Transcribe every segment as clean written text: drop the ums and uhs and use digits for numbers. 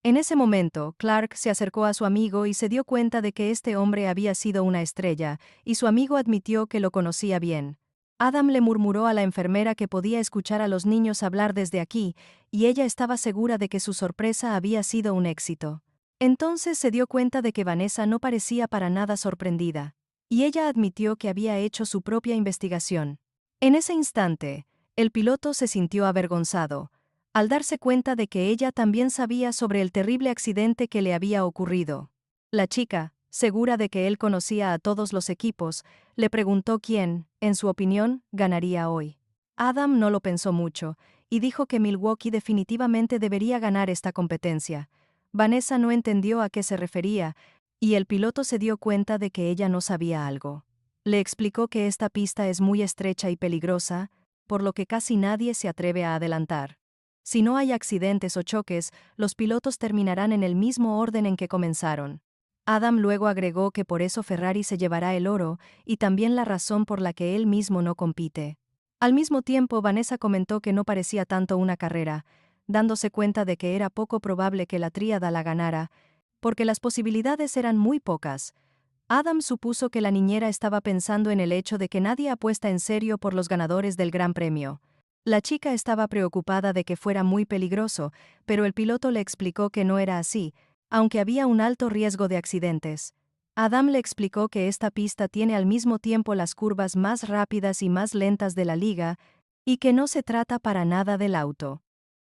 En ese momento, Clark se acercó a su amigo y se dio cuenta de que este hombre había sido una estrella, y su amigo admitió que lo conocía bien. Adam le murmuró a la enfermera que podía escuchar a los niños hablar desde aquí, y ella estaba segura de que su sorpresa había sido un éxito. Entonces se dio cuenta de que Vanessa no parecía para nada sorprendida, y ella admitió que había hecho su propia investigación. En ese instante, el piloto se sintió avergonzado, al darse cuenta de que ella también sabía sobre el terrible accidente que le había ocurrido. La chica, segura de que él conocía a todos los equipos, le preguntó quién, en su opinión, ganaría hoy. Adam no lo pensó mucho, y dijo que Milwaukee definitivamente debería ganar esta competencia. Vanessa no entendió a qué se refería, y el piloto se dio cuenta de que ella no sabía algo. Le explicó que esta pista es muy estrecha y peligrosa, por lo que casi nadie se atreve a adelantar. Si no hay accidentes o choques, los pilotos terminarán en el mismo orden en que comenzaron. Adam luego agregó que por eso Ferrari se llevará el oro, y también la razón por la que él mismo no compite. Al mismo tiempo, Vanessa comentó que no parecía tanto una carrera, dándose cuenta de que era poco probable que la tríada la ganara, porque las posibilidades eran muy pocas. Adam supuso que la niñera estaba pensando en el hecho de que nadie apuesta en serio por los ganadores del Gran Premio. La chica estaba preocupada de que fuera muy peligroso, pero el piloto le explicó que no era así, aunque había un alto riesgo de accidentes. Adam le explicó que esta pista tiene al mismo tiempo las curvas más rápidas y más lentas de la liga, y que no se trata para nada del auto.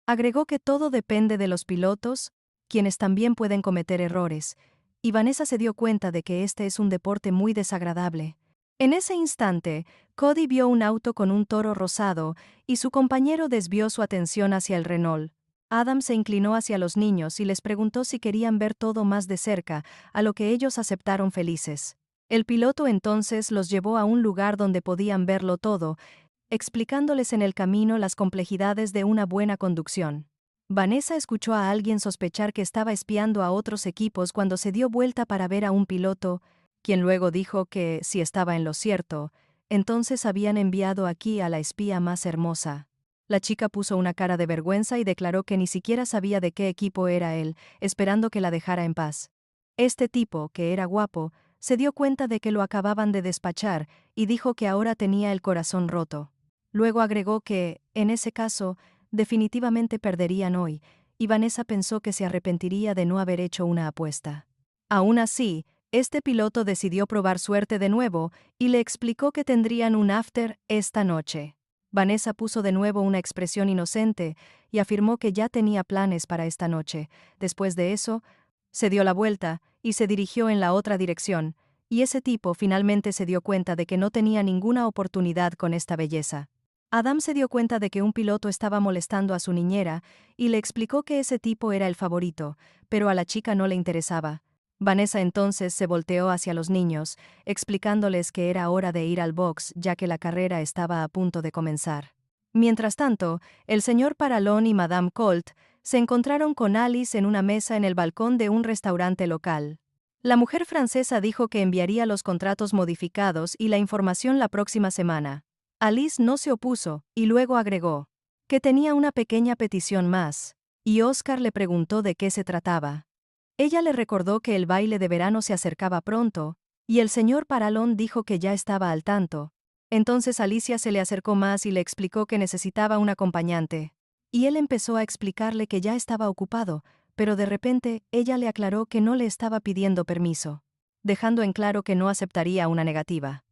Agregó que todo depende de los pilotos, quienes también pueden cometer errores, y Vanessa se dio cuenta de que este es un deporte muy desagradable. En ese instante, Cody vio un auto con un toro rosado, y su compañero desvió su atención hacia el Renault. Adam se inclinó hacia los niños y les preguntó si querían ver todo más de cerca, a lo que ellos aceptaron felices. El piloto entonces los llevó a un lugar donde podían verlo todo, explicándoles en el camino las complejidades de una buena conducción. Vanessa escuchó a alguien sospechar que estaba espiando a otros equipos cuando se dio vuelta para ver a un piloto, quien luego dijo que, si estaba en lo cierto, entonces habían enviado aquí a la espía más hermosa. La chica puso una cara de vergüenza y declaró que ni siquiera sabía de qué equipo era él, esperando que la dejara en paz. Este tipo, que era guapo, se dio cuenta de que lo acababan de despachar y dijo que ahora tenía el corazón roto. Luego agregó que, en ese caso, definitivamente perderían hoy, y Vanessa pensó que se arrepentiría de no haber hecho una apuesta. Aún así, este piloto decidió probar suerte de nuevo y le explicó que tendrían un after esta noche. Vanessa puso de nuevo una expresión inocente y afirmó que ya tenía planes para esta noche. Después de eso, se dio la vuelta y se dirigió en la otra dirección, y ese tipo finalmente se dio cuenta de que no tenía ninguna oportunidad con esta belleza. Adam se dio cuenta de que un piloto estaba molestando a su niñera y le explicó que ese tipo era el favorito, pero a la chica no le interesaba. Vanessa entonces se volteó hacia los niños, explicándoles que era hora de ir al box ya que la carrera estaba a punto de comenzar. Mientras tanto, el señor Paralón y Madame Colt se encontraron con Alice en una mesa en el balcón de un restaurante local. La mujer francesa dijo que enviaría los contratos modificados y la información la próxima semana. Alice no se opuso, y luego agregó que tenía una pequeña petición más, y Oscar le preguntó de qué se trataba. Ella le recordó que el baile de verano se acercaba pronto, y el señor Paralón dijo que ya estaba al tanto. Entonces Alicia se le acercó más y le explicó que necesitaba un acompañante. Y él empezó a explicarle que ya estaba ocupado, pero de repente ella le aclaró que no le estaba pidiendo permiso, dejando en claro que no aceptaría una negativa.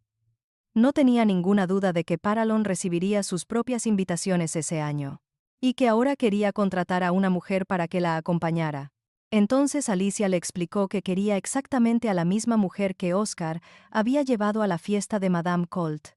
No tenía ninguna duda de que Paralon recibiría sus propias invitaciones ese año, y que ahora quería contratar a una mujer para que la acompañara. Entonces Alicia le explicó que quería exactamente a la misma mujer que Oscar había llevado a la fiesta de Madame Colt.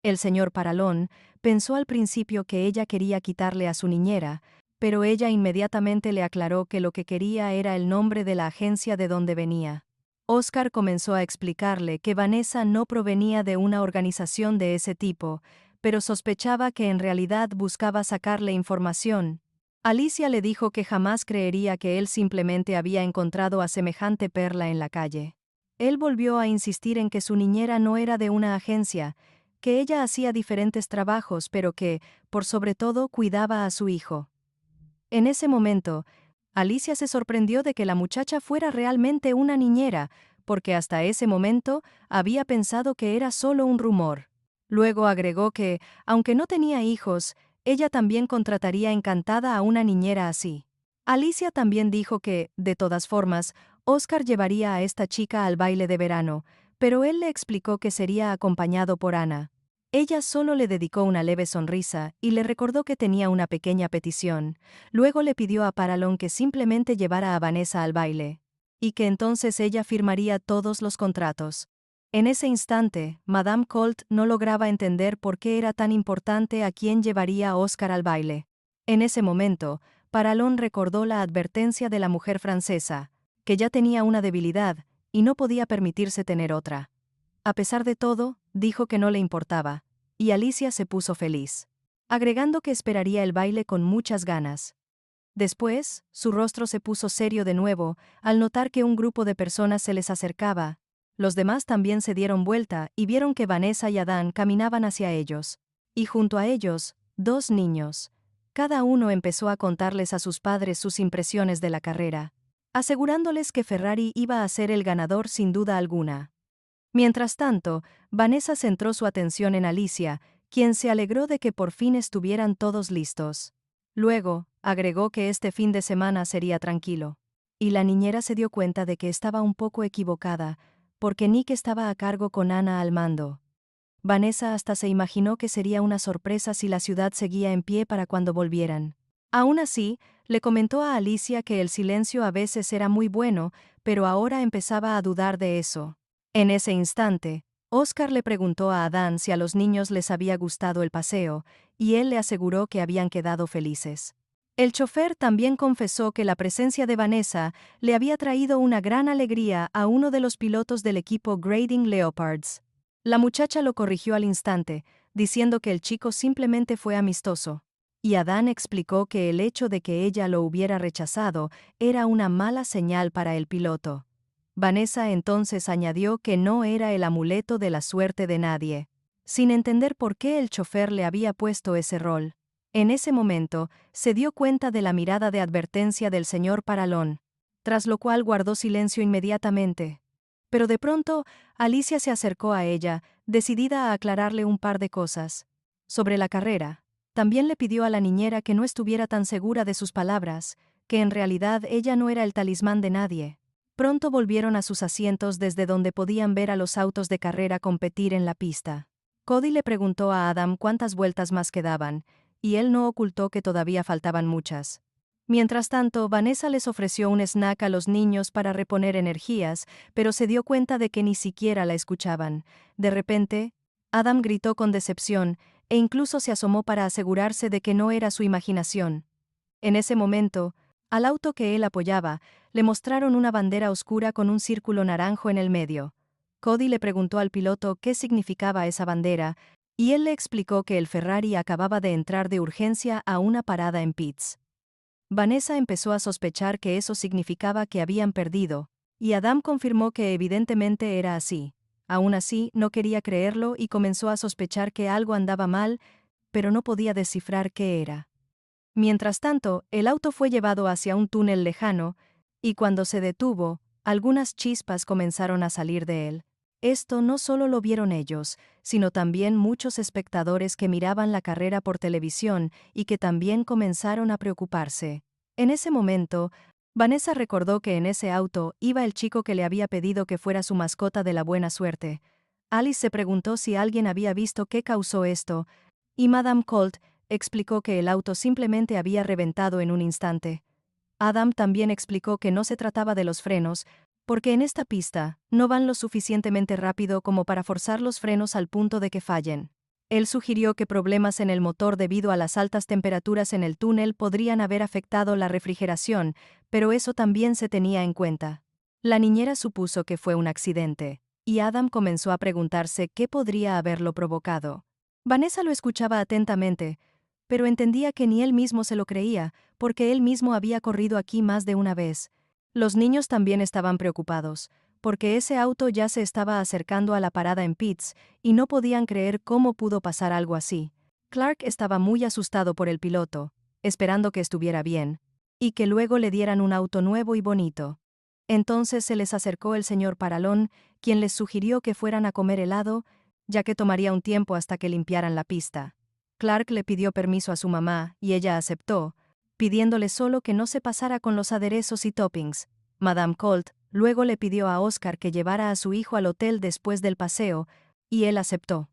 El señor Paralón pensó al principio que ella quería quitarle a su niñera, pero ella inmediatamente le aclaró que lo que quería era el nombre de la agencia de donde venía. Oscar comenzó a explicarle que Vanessa no provenía de una organización de ese tipo, pero sospechaba que en realidad buscaba sacarle información. Alicia le dijo que jamás creería que él simplemente había encontrado a semejante perla en la calle. Él volvió a insistir en que su niñera no era de una agencia, que ella hacía diferentes trabajos pero que, por sobre todo, cuidaba a su hijo. En ese momento, Alicia se sorprendió de que la muchacha fuera realmente una niñera, porque hasta ese momento había pensado que era solo un rumor. Luego agregó que, aunque no tenía hijos, ella también contrataría encantada a una niñera así. Alicia también dijo que, de todas formas, Oscar llevaría a esta chica al baile de verano, pero él le explicó que sería acompañado por Ana. Ella solo le dedicó una leve sonrisa y le recordó que tenía una pequeña petición. Luego le pidió a Paralon que simplemente llevara a Vanessa al baile, y que entonces ella firmaría todos los contratos. En ese instante, Madame Colt no lograba entender por qué era tan importante a quién llevaría a Oscar al baile. En ese momento, Paralon recordó la advertencia de la mujer francesa, que ya tenía una debilidad y no podía permitirse tener otra. A pesar de todo, dijo que no le importaba, y Alicia se puso feliz, agregando que esperaría el baile con muchas ganas. Después, su rostro se puso serio de nuevo al notar que un grupo de personas se les acercaba. Los demás también se dieron vuelta y vieron que Vanessa y Adán caminaban hacia ellos. Y junto a ellos, dos niños. Cada uno empezó a contarles a sus padres sus impresiones de la carrera, asegurándoles que Ferrari iba a ser el ganador sin duda alguna. Mientras tanto, Vanessa centró su atención en Alicia, quien se alegró de que por fin estuvieran todos listos. Luego, agregó que este fin de semana sería tranquilo. Y la niñera se dio cuenta de que estaba un poco equivocada, porque Nick estaba a cargo con Ana al mando. Vanessa hasta se imaginó que sería una sorpresa si la ciudad seguía en pie para cuando volvieran. Aún así, le comentó a Alicia que el silencio a veces era muy bueno, pero ahora empezaba a dudar de eso. En ese instante, Oscar le preguntó a Adán si a los niños les había gustado el paseo, y él le aseguró que habían quedado felices. El chofer también confesó que la presencia de Vanessa le había traído una gran alegría a uno de los pilotos del equipo Grading Leopards. La muchacha lo corrigió al instante, diciendo que el chico simplemente fue amistoso. Y Adán explicó que el hecho de que ella lo hubiera rechazado era una mala señal para el piloto. Vanessa entonces añadió que no era el amuleto de la suerte de nadie, sin entender por qué el chofer le había puesto ese rol. En ese momento, se dio cuenta de la mirada de advertencia del señor Paralón, tras lo cual guardó silencio inmediatamente. Pero de pronto, Alicia se acercó a ella, decidida a aclararle un par de cosas. Sobre la carrera, también le pidió a la niñera que no estuviera tan segura de sus palabras, que en realidad ella no era el talismán de nadie. Pronto volvieron a sus asientos desde donde podían ver a los autos de carrera competir en la pista. Cody le preguntó a Adam cuántas vueltas más quedaban, y él no ocultó que todavía faltaban muchas. Mientras tanto, Vanessa les ofreció un snack a los niños para reponer energías, pero se dio cuenta de que ni siquiera la escuchaban. De repente, Adam gritó con decepción, e incluso se asomó para asegurarse de que no era su imaginación. En ese momento, al auto que él apoyaba, le mostraron una bandera oscura con un círculo naranjo en el medio. Cody le preguntó al piloto qué significaba esa bandera, y él le explicó que el Ferrari acababa de entrar de urgencia a una parada en pits. Vanessa empezó a sospechar que eso significaba que habían perdido, y Adam confirmó que evidentemente era así. Aún así, no quería creerlo y comenzó a sospechar que algo andaba mal, pero no podía descifrar qué era. Mientras tanto, el auto fue llevado hacia un túnel lejano, y cuando se detuvo, algunas chispas comenzaron a salir de él. Esto no solo lo vieron ellos, sino también muchos espectadores que miraban la carrera por televisión y que también comenzaron a preocuparse. En ese momento, Vanessa recordó que en ese auto iba el chico que le había pedido que fuera su mascota de la buena suerte. Alice se preguntó si alguien había visto qué causó esto, y Madame Colt explicó que el auto simplemente había reventado en un instante. Adam también explicó que no se trataba de los frenos, porque en esta pista no van lo suficientemente rápido como para forzar los frenos al punto de que fallen. Él sugirió que problemas en el motor debido a las altas temperaturas en el túnel podrían haber afectado la refrigeración, pero eso también se tenía en cuenta. La niñera supuso que fue un accidente, y Adam comenzó a preguntarse qué podría haberlo provocado. Vanessa lo escuchaba atentamente, pero entendía que ni él mismo se lo creía, porque él mismo había corrido aquí más de una vez. Los niños también estaban preocupados, porque ese auto ya se estaba acercando a la parada en pits, y no podían creer cómo pudo pasar algo así. Clark estaba muy asustado por el piloto, esperando que estuviera bien. y que luego le dieran un auto nuevo y bonito. Entonces se les acercó el señor Paralón, quien les sugirió que fueran a comer helado, ya que tomaría un tiempo hasta que limpiaran la pista. Clark le pidió permiso a su mamá, y ella aceptó, pidiéndole solo que no se pasara con los aderezos y toppings. Madame Colt luego le pidió a Oscar que llevara a su hijo al hotel después del paseo, y él aceptó.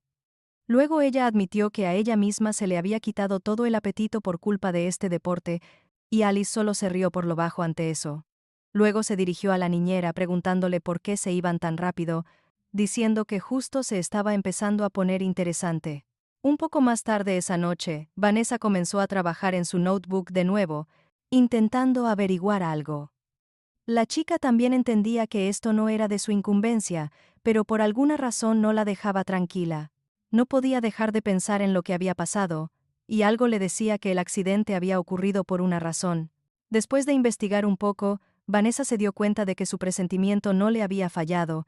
Luego ella admitió que a ella misma se le había quitado todo el apetito por culpa de este deporte, y Alice solo se rió por lo bajo ante eso. Luego se dirigió a la niñera preguntándole por qué se iban tan rápido, diciendo que justo se estaba empezando a poner interesante. Un poco más tarde esa noche, Vanessa comenzó a trabajar en su notebook de nuevo, intentando averiguar algo. La chica también entendía que esto no era de su incumbencia, pero por alguna razón no la dejaba tranquila. No podía dejar de pensar en lo que había pasado, y algo le decía que el accidente había ocurrido por una razón. Después de investigar un poco, Vanessa se dio cuenta de que su presentimiento no le había fallado,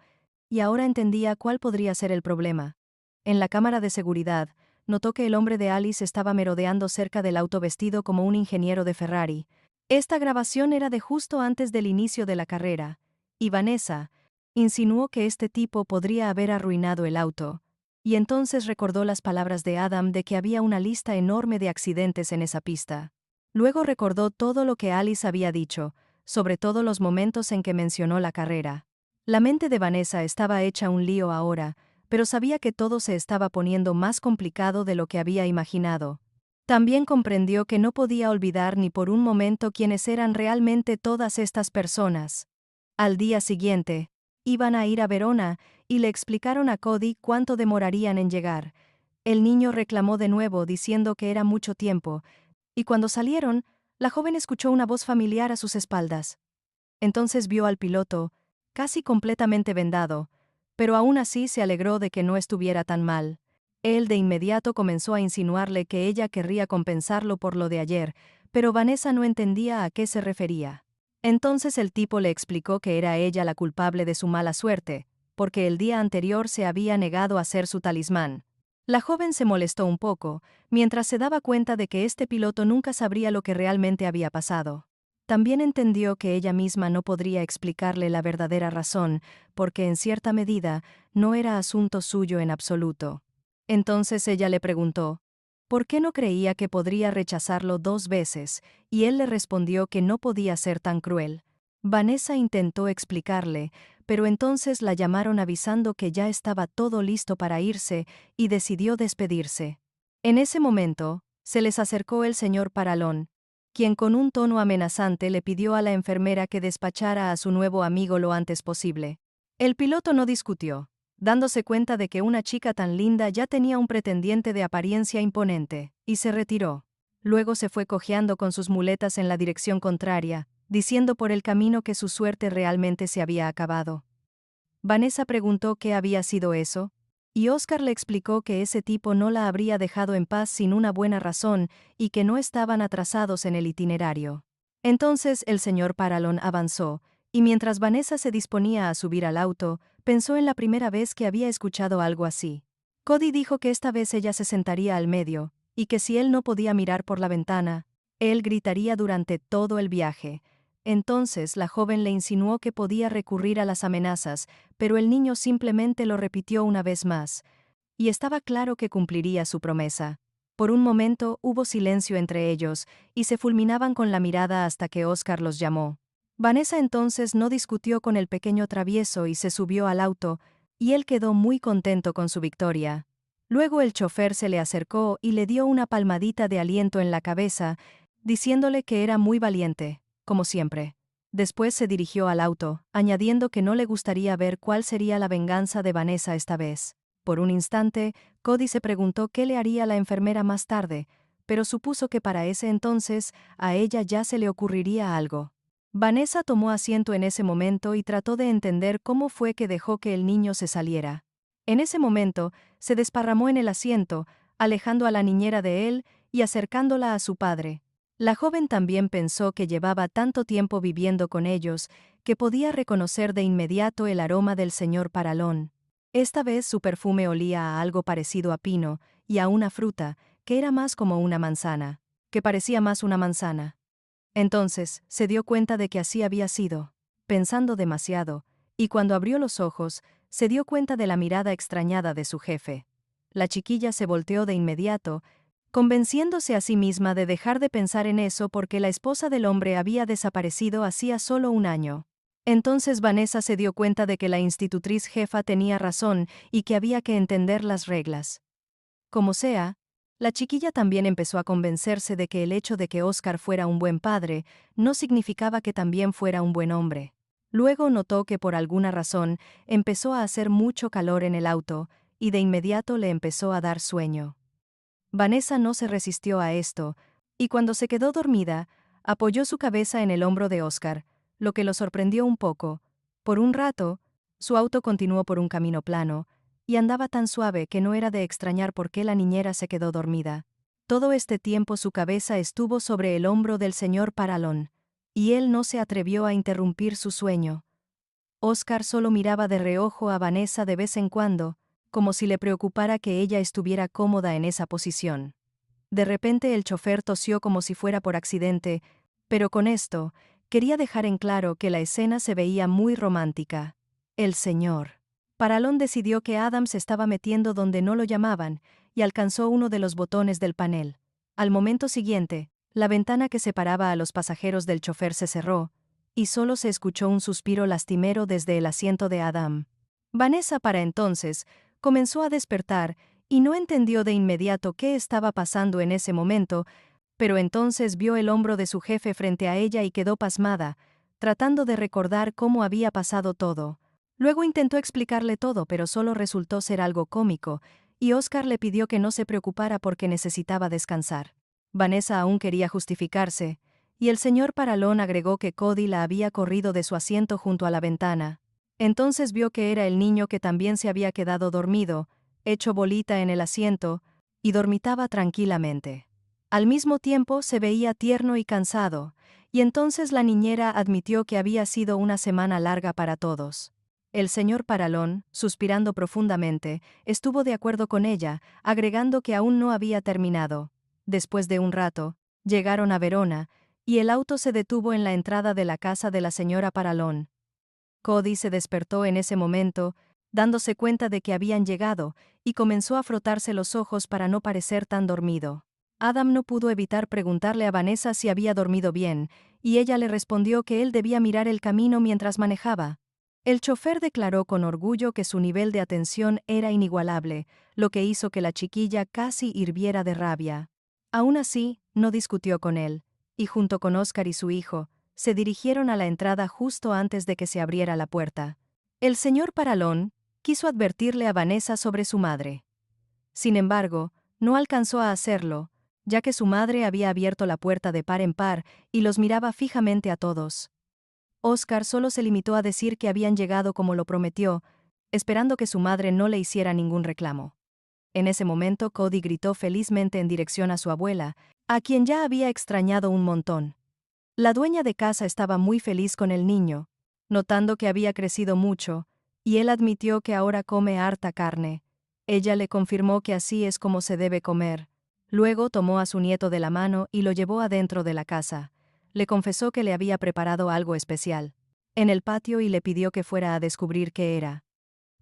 y ahora entendía cuál podría ser el problema. En la cámara de seguridad, notó que el hombre de Alice estaba merodeando cerca del auto vestido como un ingeniero de Ferrari. Esta grabación era de justo antes del inicio de la carrera, y Vanessa insinuó que este tipo podría haber arruinado el auto, y entonces recordó las palabras de Adam de que había una lista enorme de accidentes en esa pista. Luego recordó todo lo que Alice había dicho, sobre todo los momentos en que mencionó la carrera. La mente de Vanessa estaba hecha un lío ahora, pero sabía que todo se estaba poniendo más complicado de lo que había imaginado. También comprendió que no podía olvidar ni por un momento quiénes eran realmente todas estas personas. Al día siguiente, iban a ir a Verona, y le explicaron a Cody cuánto demorarían en llegar. El niño reclamó de nuevo diciendo que era mucho tiempo, y cuando salieron, la joven escuchó una voz familiar a sus espaldas. Entonces vio al piloto, casi completamente vendado, pero aún así se alegró de que no estuviera tan mal. Él de inmediato comenzó a insinuarle que ella querría compensarlo por lo de ayer, pero Vanessa no entendía a qué se refería. Entonces el tipo le explicó que era ella la culpable de su mala suerte, porque el día anterior se había negado a ser su talismán. La joven se molestó un poco, mientras se daba cuenta de que este piloto nunca sabría lo que realmente había pasado. También entendió que ella misma no podría explicarle la verdadera razón, porque en cierta medida no era asunto suyo en absoluto. Entonces ella le preguntó, ¿por qué no creía que podría rechazarlo 2 veces? Y él le respondió que no podía ser tan cruel. Vanessa intentó explicarle, pero entonces la llamaron avisando que ya estaba todo listo para irse, y decidió despedirse. En ese momento, se les acercó el señor Paralón, quien con un tono amenazante le pidió a la enfermera que despachara a su nuevo amigo lo antes posible. El piloto no discutió, dándose cuenta de que una chica tan linda ya tenía un pretendiente de apariencia imponente, y se retiró. Luego se fue cojeando con sus muletas en la dirección contraria, diciendo por el camino que su suerte realmente se había acabado. Vanessa preguntó qué había sido eso, y Oscar le explicó que ese tipo no la habría dejado en paz sin una buena razón y que no estaban atrasados en el itinerario. Entonces el señor Paralón avanzó, y mientras Vanessa se disponía a subir al auto, pensó en la primera vez que había escuchado algo así. Cody dijo que esta vez ella se sentaría al medio, y que si él no podía mirar por la ventana, él gritaría durante todo el viaje. Entonces la joven le insinuó que podía recurrir a las amenazas, pero el niño simplemente lo repitió una vez más, y estaba claro que cumpliría su promesa. Por un momento hubo silencio entre ellos, y se fulminaban con la mirada hasta que Oscar los llamó. Vanessa entonces no discutió con el pequeño travieso y se subió al auto, y él quedó muy contento con su victoria. Luego el chofer se le acercó y le dio una palmadita de aliento en la cabeza, diciéndole que era muy valiente, como siempre. Después se dirigió al auto, añadiendo que no le gustaría ver cuál sería la venganza de Vanessa esta vez. Por un instante, Cody se preguntó qué le haría la enfermera más tarde, pero supuso que para ese entonces a ella ya se le ocurriría algo. Vanessa tomó asiento en ese momento y trató de entender cómo fue que dejó que el niño se saliera. En ese momento, se desparramó en el asiento, alejando a la niñera de él y acercándola a su padre. La joven también pensó que llevaba tanto tiempo viviendo con ellos, que podía reconocer de inmediato el aroma del señor Paralón. Esta vez su perfume olía a algo parecido a pino, y a una fruta, que era más como una manzana, que parecía más una manzana. Entonces, se dio cuenta de que así había sido, pensando demasiado, y cuando abrió los ojos, se dio cuenta de la mirada extrañada de su jefe. La chiquilla se volteó de inmediato, convenciéndose a sí misma de dejar de pensar en eso porque la esposa del hombre había desaparecido hacía solo un año. Entonces Vanessa se dio cuenta de que la institutriz jefa tenía razón y que había que entender las reglas. Como sea, la chiquilla también empezó a convencerse de que el hecho de que Oscar fuera un buen padre no significaba que también fuera un buen hombre. Luego notó que por alguna razón empezó a hacer mucho calor en el auto, y de inmediato le empezó a dar sueño. Vanessa no se resistió a esto, y cuando se quedó dormida, apoyó su cabeza en el hombro de Oscar, lo que lo sorprendió un poco. Por un rato, su auto continuó por un camino plano, y andaba tan suave que no era de extrañar por qué la niñera se quedó dormida. Todo este tiempo su cabeza estuvo sobre el hombro del señor Paralón, y él no se atrevió a interrumpir su sueño. Oscar solo miraba de reojo a Vanessa de vez en cuando, como si le preocupara que ella estuviera cómoda en esa posición. De repente el chofer tosió como si fuera por accidente, pero con esto, quería dejar en claro que la escena se veía muy romántica. El señor Paralón decidió que Adam se estaba metiendo donde no lo llamaban, y alcanzó uno de los botones del panel. Al momento siguiente, la ventana que separaba a los pasajeros del chofer se cerró, y solo se escuchó un suspiro lastimero desde el asiento de Adam. Vanessa para entonces comenzó a despertar y no entendió de inmediato qué estaba pasando en ese momento, pero entonces vio el hombro de su jefe frente a ella y quedó pasmada, tratando de recordar cómo había pasado todo. Luego intentó explicarle todo, pero solo resultó ser algo cómico, y Oscar le pidió que no se preocupara porque necesitaba descansar. Vanessa aún quería justificarse, y el señor Paralón agregó que Cody la había corrido de su asiento junto a la ventana. Entonces vio que era el niño que también se había quedado dormido, hecho bolita en el asiento, y dormitaba tranquilamente. Al mismo tiempo se veía tierno y cansado, y entonces la niñera admitió que había sido una semana larga para todos. El señor Paralón, suspirando profundamente, estuvo de acuerdo con ella, agregando que aún no había terminado. Después de un rato, llegaron a Verona, y el auto se detuvo en la entrada de la casa de la señora Paralón. Cody se despertó en ese momento, dándose cuenta de que habían llegado, y comenzó a frotarse los ojos para no parecer tan dormido. Adam no pudo evitar preguntarle a Vanessa si había dormido bien, y ella le respondió que él debía mirar el camino mientras manejaba. El chofer declaró con orgullo que su nivel de atención era inigualable, lo que hizo que la chiquilla casi hirviera de rabia. Aún así, no discutió con él, y junto con Oscar y su hijo, se dirigieron a la entrada justo antes de que se abriera la puerta. El señor Paralón quiso advertirle a Vanessa sobre su madre. Sin embargo, no alcanzó a hacerlo, ya que su madre había abierto la puerta de par en par y los miraba fijamente a todos. Oscar solo se limitó a decir que habían llegado como lo prometió, esperando que su madre no le hiciera ningún reclamo. En ese momento Cody gritó felizmente en dirección a su abuela, a quien ya había extrañado un montón. La dueña de casa estaba muy feliz con el niño, notando que había crecido mucho, y él admitió que ahora come harta carne. Ella le confirmó que así es como se debe comer. Luego tomó a su nieto de la mano y lo llevó adentro de la casa. Le confesó que le había preparado algo especial en el patio y le pidió que fuera a descubrir qué era.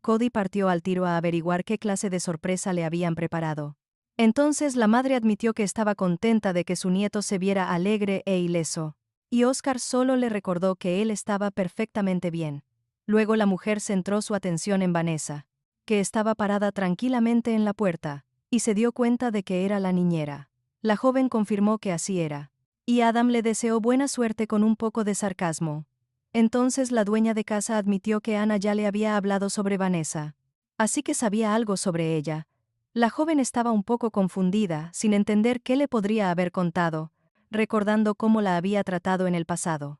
Cody partió al tiro a averiguar qué clase de sorpresa le habían preparado. Entonces la madre admitió que estaba contenta de que su nieto se viera alegre e ileso, y Oscar solo le recordó que él estaba perfectamente bien. Luego la mujer centró su atención en Vanessa, que estaba parada tranquilamente en la puerta, y se dio cuenta de que era la niñera. La joven confirmó que así era, y Adam le deseó buena suerte con un poco de sarcasmo. Entonces la dueña de casa admitió que Ana ya le había hablado sobre Vanessa, así que sabía algo sobre ella. La joven estaba un poco confundida, sin entender qué le podría haber contado, recordando cómo la había tratado en el pasado.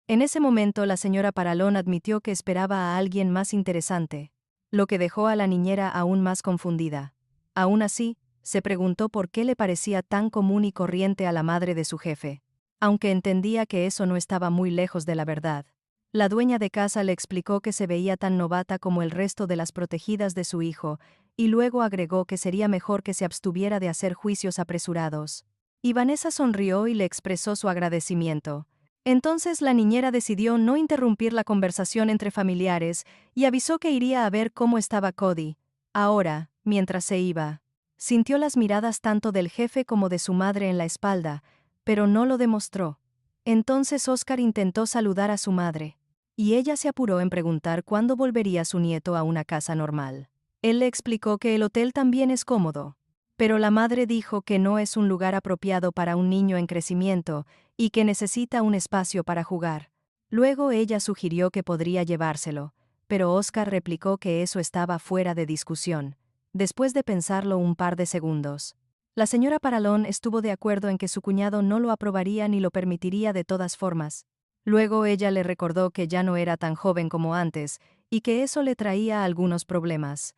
En ese momento la señora Paralón admitió que esperaba a alguien más interesante, lo que dejó a la niñera aún más confundida. Aún así, se preguntó por qué le parecía tan común y corriente a la madre de su jefe, aunque entendía que eso no estaba muy lejos de la verdad. La dueña de casa le explicó que se veía tan novata como el resto de las protegidas de su hijo, y luego agregó que sería mejor que se abstuviera de hacer juicios apresurados. y Vanessa sonrió y le expresó su agradecimiento. Entonces la niñera decidió no interrumpir la conversación entre familiares y avisó que iría a ver cómo estaba Cody. Ahora, mientras se iba, sintió las miradas tanto del jefe como de su madre en la espalda, pero no lo demostró. Entonces Oscar intentó saludar a su madre, y ella se apuró en preguntar cuándo volvería su nieto a una casa normal. Él le explicó que el hotel también es cómodo, pero la madre dijo que no es un lugar apropiado para un niño en crecimiento y que necesita un espacio para jugar. Luego ella sugirió que podría llevárselo, pero Oscar replicó que eso estaba fuera de discusión. Después de pensarlo un par de segundos, la señora Paralón estuvo de acuerdo en que su cuñado no lo aprobaría ni lo permitiría de todas formas. Luego ella le recordó que ya no era tan joven como antes y que eso le traía algunos problemas.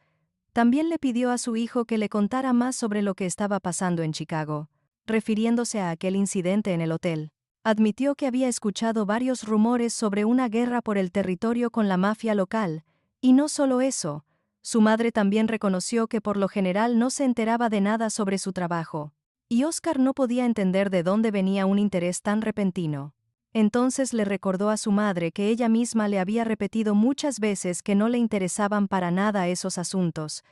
También le pidió a su hijo que le contara más sobre lo que estaba pasando en Chicago, refiriéndose a aquel incidente en el hotel. Admitió que había escuchado varios rumores sobre una guerra por el territorio con la mafia local, y no solo eso, su madre también reconoció que por lo general no se enteraba de nada sobre su trabajo, y Oscar no podía entender de dónde venía un interés tan repentino. Entonces le recordó a su madre que ella misma le había repetido muchas veces que no le interesaban para nada esos asuntos.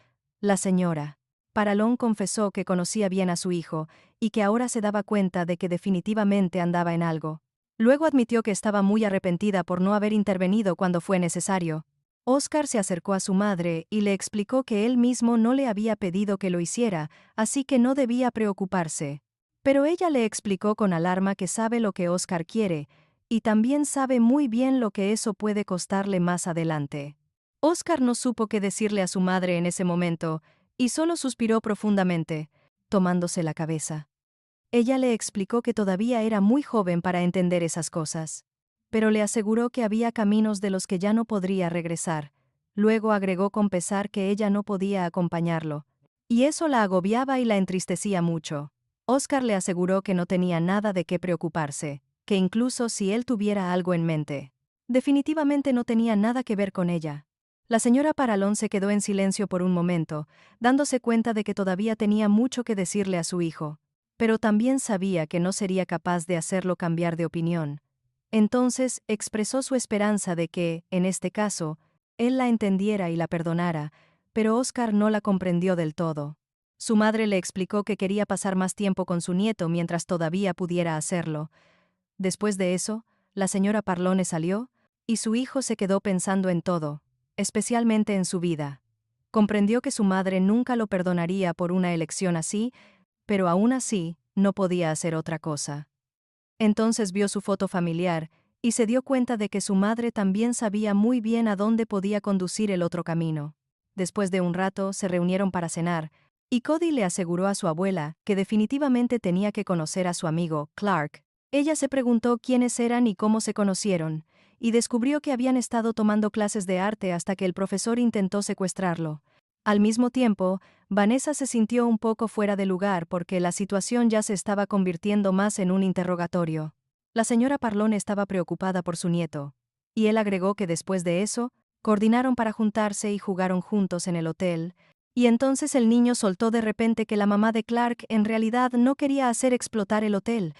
La señora Paralón confesó que conocía bien a su hijo y que ahora se daba cuenta de que definitivamente andaba en algo. Luego admitió que estaba muy arrepentida por no haber intervenido cuando fue necesario. Oscar se acercó a su madre y le explicó que él mismo no le había pedido que lo hiciera, así que no debía preocuparse. Pero ella le explicó con alarma que sabe lo que Oscar quiere, y también sabe muy bien lo que eso puede costarle más adelante. Oscar no supo qué decirle a su madre en ese momento, y solo suspiró profundamente, tomándose la cabeza. Ella le explicó que todavía era muy joven para entender esas cosas, pero le aseguró que había caminos de los que ya no podría regresar. Luego agregó con pesar que ella no podía acompañarlo, y eso la agobiaba y la entristecía mucho. Oscar le aseguró que no tenía nada de qué preocuparse, que incluso si él tuviera algo en mente, definitivamente no tenía nada que ver con ella. La señora Paralón se quedó en silencio por un momento, dándose cuenta de que todavía tenía mucho que decirle a su hijo, pero también sabía que no sería capaz de hacerlo cambiar de opinión. Entonces expresó su esperanza de que, en este caso, él la entendiera y la perdonara, pero Oscar no la comprendió del todo. Su madre le explicó que quería pasar más tiempo con su nieto mientras todavía pudiera hacerlo. Después de eso, la señora Parlone salió, y su hijo se quedó pensando en todo, especialmente en su vida. Comprendió que su madre nunca lo perdonaría por una elección así, pero aún así, no podía hacer otra cosa. Entonces vio su foto familiar, y se dio cuenta de que su madre también sabía muy bien a dónde podía conducir el otro camino. Después de un rato, se reunieron para cenar, y Cody le aseguró a su abuela que definitivamente tenía que conocer a su amigo, Clark. Ella se preguntó quiénes eran y cómo se conocieron, y descubrió que habían estado tomando clases de arte hasta que el profesor intentó secuestrarlo. Al mismo tiempo, Vanessa se sintió un poco fuera de lugar porque la situación ya se estaba convirtiendo más en un interrogatorio. La señora Parlone estaba preocupada por su nieto, y él agregó que después de eso, coordinaron para juntarse y jugaron juntos en el hotel, y entonces el niño soltó de repente que la mamá de Clark en realidad no quería hacer explotar el hotel.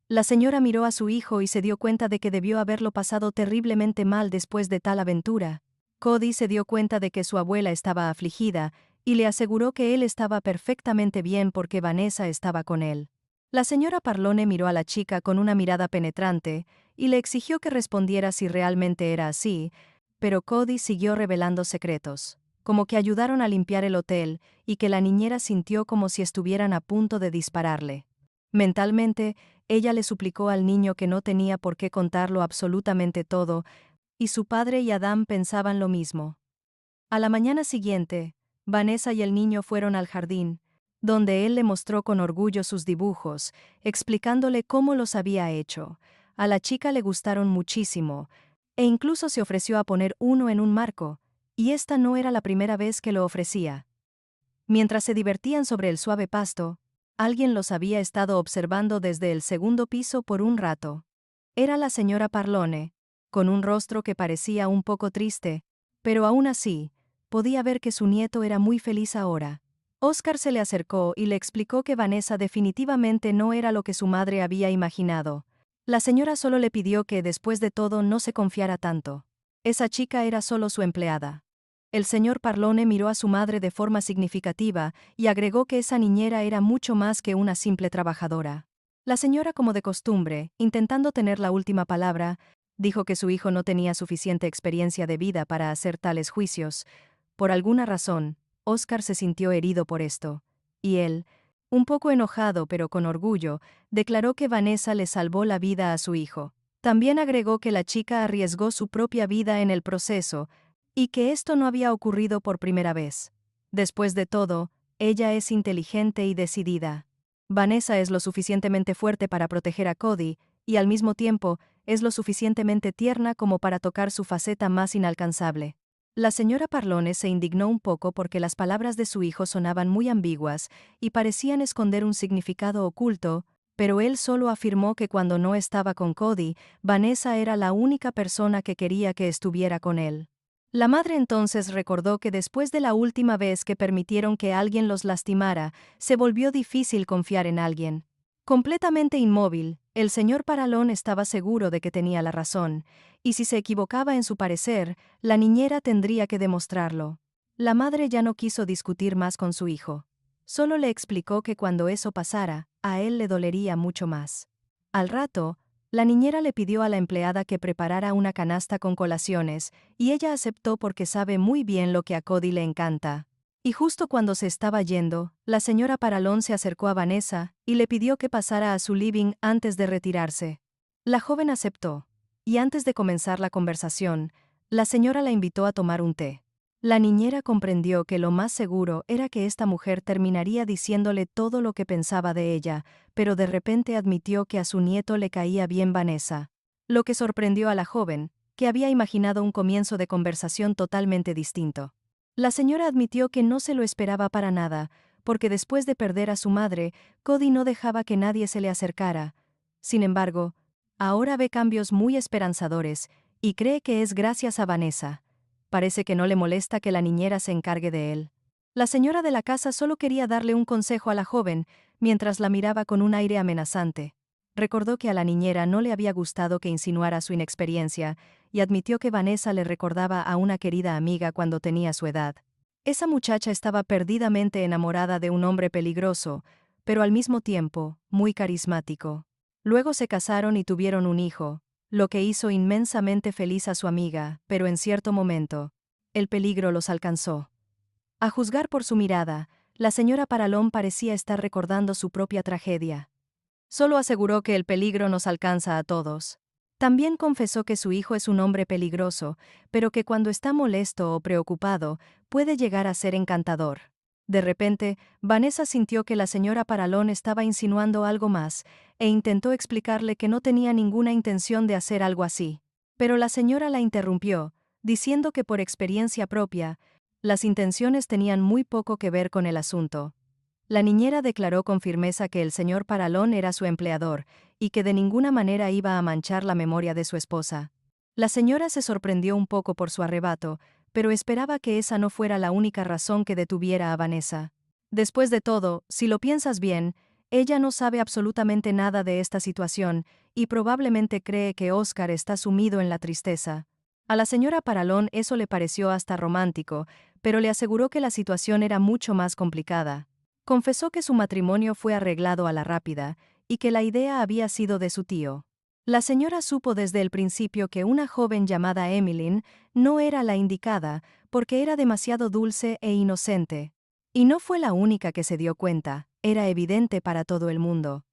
La señora miró a su hijo y se dio cuenta de que debió haberlo pasado terriblemente mal después de tal aventura. Cody se dio cuenta de que su abuela estaba afligida, y le aseguró que él estaba perfectamente bien porque Vanessa estaba con él. La señora Parlone miró a la chica con una mirada penetrante, y le exigió que respondiera si realmente era así, pero Cody siguió revelando secretos, como que ayudaron a limpiar el hotel, y que la niñera sintió como si estuvieran a punto de dispararle. Mentalmente, ella le suplicó al niño que no tenía por qué contarlo absolutamente todo, y su padre y Adam pensaban lo mismo. A la mañana siguiente, Vanessa y el niño fueron al jardín, donde él le mostró con orgullo sus dibujos, explicándole cómo los había hecho. A la chica le gustaron muchísimo, e incluso se ofreció a poner uno en un marco, y esta no era la primera vez que lo ofrecía. Mientras se divertían sobre el suave pasto, alguien los había estado observando desde el segundo piso por un rato. Era la señora Parlone, con un rostro que parecía un poco triste, pero aún así, podía ver que su nieto era muy feliz ahora. Oscar se le acercó y le explicó que Vanessa definitivamente no era lo que su madre había imaginado. La señora solo le pidió que después de todo no se confiara tanto. Esa chica era solo su empleada. El señor Parlone miró a su madre de forma significativa y agregó que esa niñera era mucho más que una simple trabajadora. La señora, como de costumbre, intentando tener la última palabra, dijo que su hijo no tenía suficiente experiencia de vida para hacer tales juicios. Por alguna razón, Oscar se sintió herido por esto, y él, un poco enojado pero con orgullo, declaró que Vanessa le salvó la vida a su hijo. También agregó que la chica arriesgó su propia vida en el proceso, y que esto no había ocurrido por primera vez. Después de todo, ella es inteligente y decidida. Vanessa es lo suficientemente fuerte para proteger a Cody, y al mismo tiempo, es lo suficientemente tierna como para tocar su faceta más inalcanzable. La señora Parlone se indignó un poco porque las palabras de su hijo sonaban muy ambiguas y parecían esconder un significado oculto, pero él solo afirmó que cuando no estaba con Cody, Vanessa era la única persona que quería que estuviera con él. La madre entonces recordó que después de la última vez que permitieron que alguien los lastimara, se volvió difícil confiar en alguien. Completamente inmóvil, el señor Paralón estaba seguro de que tenía la razón, y si se equivocaba en su parecer, la niñera tendría que demostrarlo. La madre ya no quiso discutir más con su hijo. Solo le explicó que cuando eso pasara, a él le dolería mucho más. Al rato, la niñera le pidió a la empleada que preparara una canasta con colaciones, y ella aceptó porque sabe muy bien lo que a Cody le encanta. Y justo cuando se estaba yendo, la señora Paralón se acercó a Vanessa y le pidió que pasara a su living antes de retirarse. La joven aceptó, y antes de comenzar la conversación, la señora la invitó a tomar un té. La niñera comprendió que lo más seguro era que esta mujer terminaría diciéndole todo lo que pensaba de ella, pero de repente admitió que a su nieto le caía bien Vanessa. Lo que sorprendió a la joven, que había imaginado un comienzo de conversación totalmente distinto. La señora admitió que no se lo esperaba para nada, porque después de perder a su madre, Cody no dejaba que nadie se le acercara. Sin embargo, ahora ve cambios muy esperanzadores, y cree que es gracias a Vanessa. Parece que no le molesta que la niñera se encargue de él. La señora de la casa solo quería darle un consejo a la joven, mientras la miraba con un aire amenazante. Recordó que a la niñera no le había gustado que insinuara su inexperiencia, y admitió que Vanessa le recordaba a una querida amiga cuando tenía su edad. Esa muchacha estaba perdidamente enamorada de un hombre peligroso, pero al mismo tiempo, muy carismático. Luego se casaron y tuvieron un hijo, lo que hizo inmensamente feliz a su amiga, pero en cierto momento, el peligro los alcanzó. A juzgar por su mirada, la señora Paralón parecía estar recordando su propia tragedia. Solo aseguró que el peligro nos alcanza a todos. También confesó que su hijo es un hombre peligroso, pero que cuando está molesto o preocupado, puede llegar a ser encantador. De repente, Vanessa sintió que la señora Paralón estaba insinuando algo más, e intentó explicarle que no tenía ninguna intención de hacer algo así. Pero la señora la interrumpió, diciendo que por experiencia propia, las intenciones tenían muy poco que ver con el asunto. La niñera declaró con firmeza que el señor Paralón era su empleador, y que de ninguna manera iba a manchar la memoria de su esposa. La señora se sorprendió un poco por su arrebato, pero esperaba que esa no fuera la única razón que detuviera a Vanessa. Después de todo, si lo piensas bien, ella no sabe absolutamente nada de esta situación, y probablemente cree que Oscar está sumido en la tristeza. A la señora Paralón eso le pareció hasta romántico, pero le aseguró que la situación era mucho más complicada. Confesó que su matrimonio fue arreglado a la rápida, y que la idea había sido de su tío. La señora supo desde el principio que una joven llamada Emmeline no era la indicada, porque era demasiado dulce e inocente. Y no fue la única que se dio cuenta, era evidente para todo el mundo.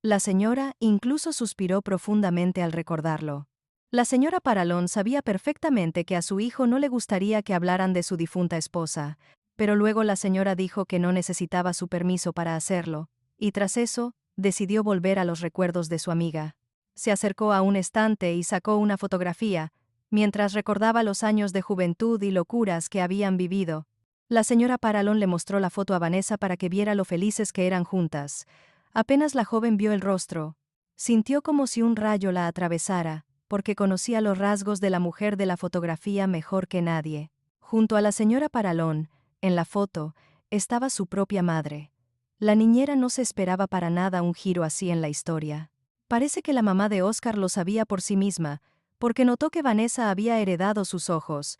La señora incluso suspiró profundamente al recordarlo. La señora Paralón sabía perfectamente que a su hijo no le gustaría que hablaran de su difunta esposa, pero luego la señora dijo que no necesitaba su permiso para hacerlo, y tras eso, decidió volver a los recuerdos de su amiga. Se acercó a un estante y sacó una fotografía, mientras recordaba los años de juventud y locuras que habían vivido. La señora Paralón le mostró la foto a Vanessa para que viera lo felices que eran juntas. Apenas la joven vio el rostro, sintió como si un rayo la atravesara, porque conocía los rasgos de la mujer de la fotografía mejor que nadie. Junto a la señora Paralón, en la foto, estaba su propia madre. La niñera no se esperaba para nada un giro así en la historia. Parece que la mamá de Oscar lo sabía por sí misma, porque notó que Vanessa había heredado sus ojos.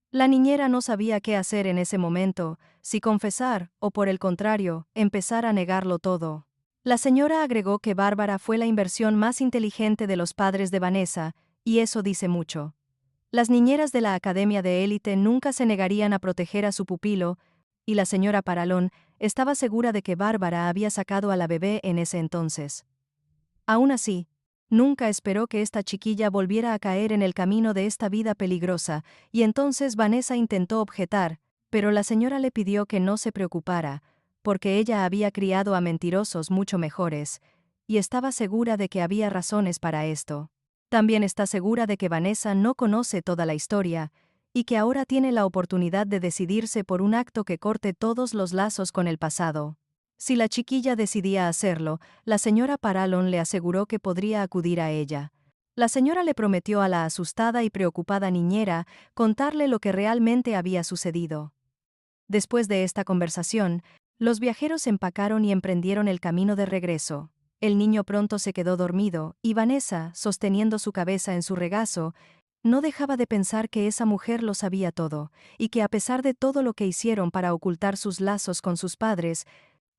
La niñera no sabía qué hacer en ese momento, si confesar, o por el contrario, empezar a negarlo todo. La señora agregó que Bárbara fue la inversión más inteligente de los padres de Vanessa, y eso dice mucho. Las niñeras de la Academia de Élite nunca se negarían a proteger a su pupilo, y la señora Paralón estaba segura de que Bárbara había sacado a la bebé en ese entonces. Aún así, nunca esperó que esta chiquilla volviera a caer en el camino de esta vida peligrosa, y entonces Vanessa intentó objetar, pero la señora le pidió que no se preocupara, porque ella había criado a mentirosos mucho mejores, y estaba segura de que había razones para esto. También está segura de que Vanessa no conoce toda la historia, y que ahora tiene la oportunidad de decidirse por un acto que corte todos los lazos con el pasado. Si la chiquilla decidía hacerlo, la señora Paralon le aseguró que podría acudir a ella. La señora le prometió a la asustada y preocupada niñera contarle lo que realmente había sucedido. Después de esta conversación, los viajeros empacaron y emprendieron el camino de regreso. El niño pronto se quedó dormido, y Vanessa, sosteniendo su cabeza en su regazo, no dejaba de pensar que esa mujer lo sabía todo, y que a pesar de todo lo que hicieron para ocultar sus lazos con sus padres,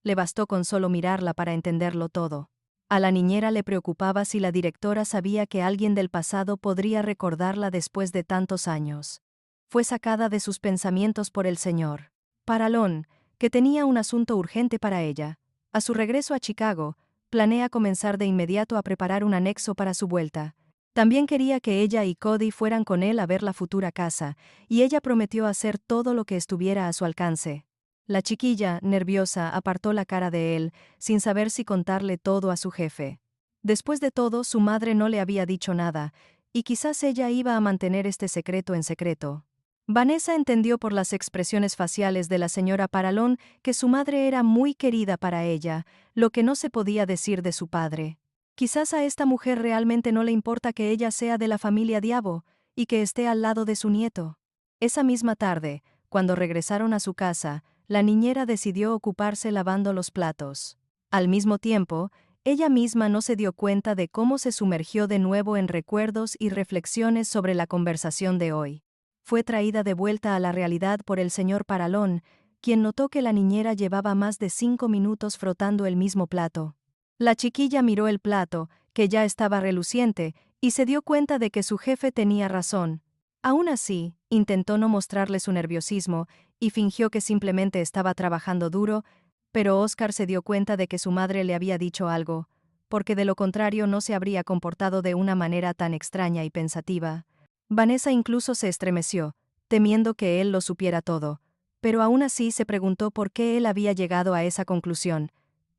le bastó con solo mirarla para entenderlo todo. A la niñera le preocupaba si la directora sabía que alguien del pasado podría recordarla después de tantos años. Fue sacada de sus pensamientos por el señor Paralón, que tenía un asunto urgente para ella. A su regreso a Chicago, planea comenzar de inmediato a preparar un anexo para su vuelta. También quería que ella y Cody fueran con él a ver la futura casa, y ella prometió hacer todo lo que estuviera a su alcance. La chiquilla, nerviosa, apartó la cara de él, sin saber si contarle todo a su jefe. Después de todo, su madre no le había dicho nada, y quizás ella iba a mantener este secreto en secreto. Vanessa entendió por las expresiones faciales de la señora Paralón que su madre era muy querida para ella, lo que no se podía decir de su padre. Quizás a esta mujer realmente no le importa que ella sea de la familia Diabo, y que esté al lado de su nieto. Esa misma tarde, cuando regresaron a su casa, la niñera decidió ocuparse lavando los platos. Al mismo tiempo, ella misma no se dio cuenta de cómo se sumergió de nuevo en recuerdos y reflexiones sobre la conversación de hoy. Fue traída de vuelta a la realidad por el señor Paralón, quien notó que la niñera llevaba más de 5 minutos frotando el mismo plato. La chiquilla miró el plato, que ya estaba reluciente, y se dio cuenta de que su jefe tenía razón. Aún así, intentó no mostrarle su nerviosismo, y fingió que simplemente estaba trabajando duro, pero Oscar se dio cuenta de que su madre le había dicho algo, porque de lo contrario no se habría comportado de una manera tan extraña y pensativa. Vanessa incluso se estremeció, temiendo que él lo supiera todo, pero aún así se preguntó por qué él había llegado a esa conclusión.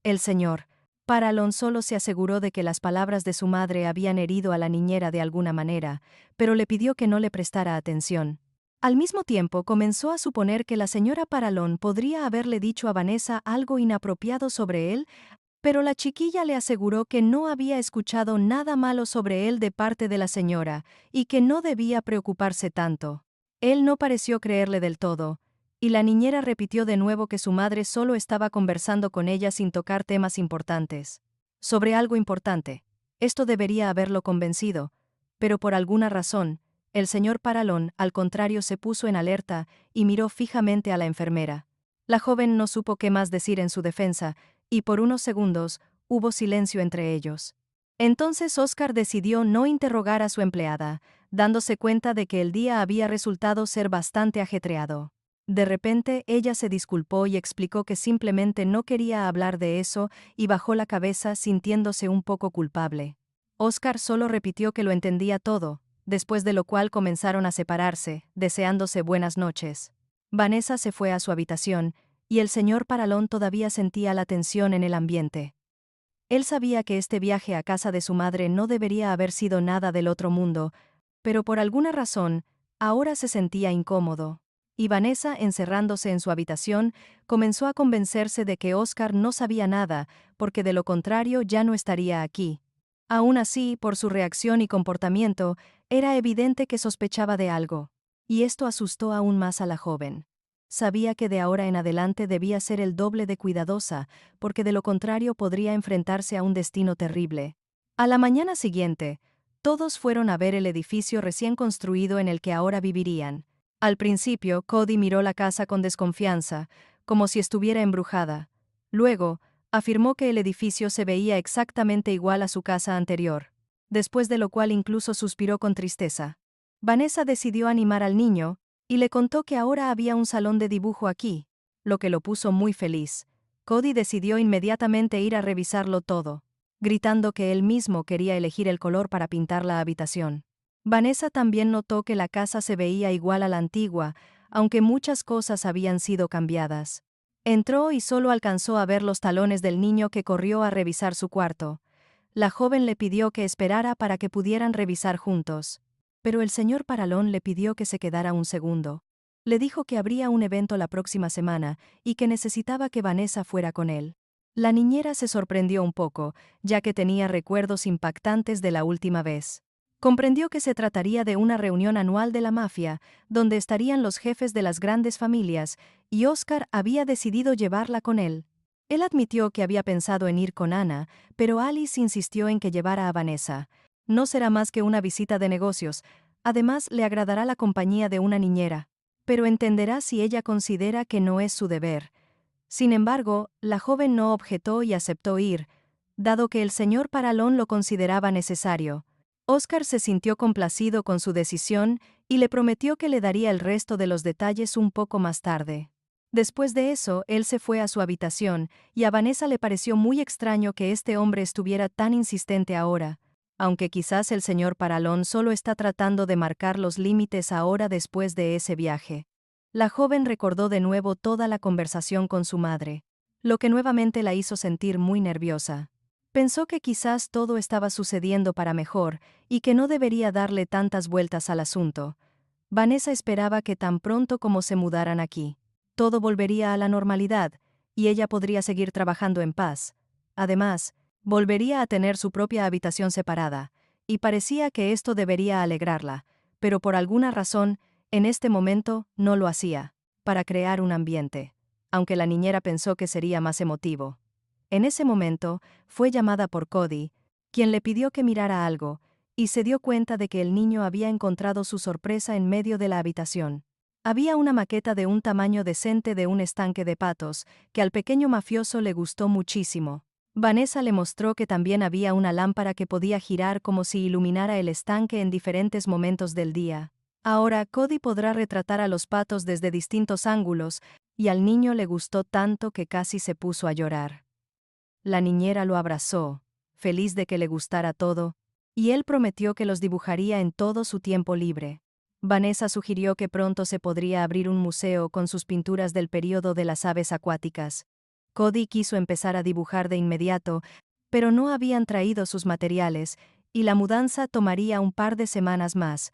El señor Paralon solo se aseguró de que las palabras de su madre habían herido a la niñera de alguna manera, pero le pidió que no le prestara atención. Al mismo tiempo comenzó a suponer que la señora Paralon podría haberle dicho a Vanessa algo inapropiado sobre él, pero la chiquilla le aseguró que no había escuchado nada malo sobre él de parte de la señora, y que no debía preocuparse tanto. Él no pareció creerle del todo, y la niñera repitió de nuevo que su madre solo estaba conversando con ella sin tocar temas importantes. Sobre algo importante. Esto debería haberlo convencido, pero por alguna razón, el señor Paralón, al contrario, se puso en alerta y miró fijamente a la enfermera. La joven no supo qué más decir en su defensa, y por unos segundos hubo silencio entre ellos. Entonces Oscar decidió no interrogar a su empleada, dándose cuenta de que el día había resultado ser bastante ajetreado. De repente ella se disculpó y explicó que simplemente no quería hablar de eso y bajó la cabeza sintiéndose un poco culpable. Oscar solo repitió que lo entendía todo, después de lo cual comenzaron a separarse, deseándose buenas noches. Vanessa se fue a su habitación, y el señor Paralón todavía sentía la tensión en el ambiente. Él sabía que este viaje a casa de su madre no debería haber sido nada del otro mundo, pero por alguna razón, ahora se sentía incómodo. Y Vanessa, encerrándose en su habitación, comenzó a convencerse de que Oscar no sabía nada, porque de lo contrario ya no estaría aquí. Aún así, por su reacción y comportamiento, era evidente que sospechaba de algo. Y esto asustó aún más a la joven. Sabía que de ahora en adelante debía ser el doble de cuidadosa, porque de lo contrario podría enfrentarse a un destino terrible. A la mañana siguiente, todos fueron a ver el edificio recién construido en el que ahora vivirían. Al principio, Cody miró la casa con desconfianza, como si estuviera embrujada. Luego, afirmó que el edificio se veía exactamente igual a su casa anterior, después de lo cual incluso suspiró con tristeza. Vanessa decidió animar al niño, y le contó que ahora había un salón de dibujo aquí, lo que lo puso muy feliz. Cody decidió inmediatamente ir a revisarlo todo, gritando que él mismo quería elegir el color para pintar la habitación. Vanessa también notó que la casa se veía igual a la antigua, aunque muchas cosas habían sido cambiadas. Entró y solo alcanzó a ver los talones del niño que corrió a revisar su cuarto. La joven le pidió que esperara para que pudieran revisar juntos. Pero el señor Paralón le pidió que se quedara un segundo. Le dijo que habría un evento la próxima semana y que necesitaba que Vanessa fuera con él. La niñera se sorprendió un poco, ya que tenía recuerdos impactantes de la última vez. Comprendió que se trataría de una reunión anual de la mafia, donde estarían los jefes de las grandes familias, y Oscar había decidido llevarla con él. Él admitió que había pensado en ir con Ana, pero Alice insistió en que llevara a Vanessa. No será más que una visita de negocios. Además, le agradará la compañía de una niñera. Pero entenderá si ella considera que no es su deber. Sin embargo, la joven no objetó y aceptó ir, dado que el señor Paralón lo consideraba necesario. Oscar se sintió complacido con su decisión y le prometió que le daría el resto de los detalles un poco más tarde. Después de eso, él se fue a su habitación, y a Vanessa le pareció muy extraño que este hombre estuviera tan insistente ahora, aunque quizás el señor Paralón solo está tratando de marcar los límites ahora después de ese viaje. La joven recordó de nuevo toda la conversación con su madre, lo que nuevamente la hizo sentir muy nerviosa. Pensó que quizás todo estaba sucediendo para mejor y que no debería darle tantas vueltas al asunto. Vanessa esperaba que tan pronto como se mudaran aquí, todo volvería a la normalidad, y ella podría seguir trabajando en paz. Además, volvería a tener su propia habitación separada, y parecía que esto debería alegrarla, pero por alguna razón, en este momento, no lo hacía, para crear un ambiente, aunque la niñera pensó que sería más emotivo. En ese momento, fue llamada por Cody, quien le pidió que mirara algo, y se dio cuenta de que el niño había encontrado su sorpresa en medio de la habitación. Había una maqueta de un tamaño decente de un estanque de patos, que al pequeño mafioso le gustó muchísimo. Vanessa le mostró que también había una lámpara que podía girar como si iluminara el estanque en diferentes momentos del día. Ahora Cody podrá retratar a los patos desde distintos ángulos, y al niño le gustó tanto que casi se puso a llorar. La niñera lo abrazó, feliz de que le gustara todo, y él prometió que los dibujaría en todo su tiempo libre. Vanessa sugirió que pronto se podría abrir un museo con sus pinturas del período de las aves acuáticas. Cody quiso empezar a dibujar de inmediato, pero no habían traído sus materiales, y la mudanza tomaría un par de semanas más.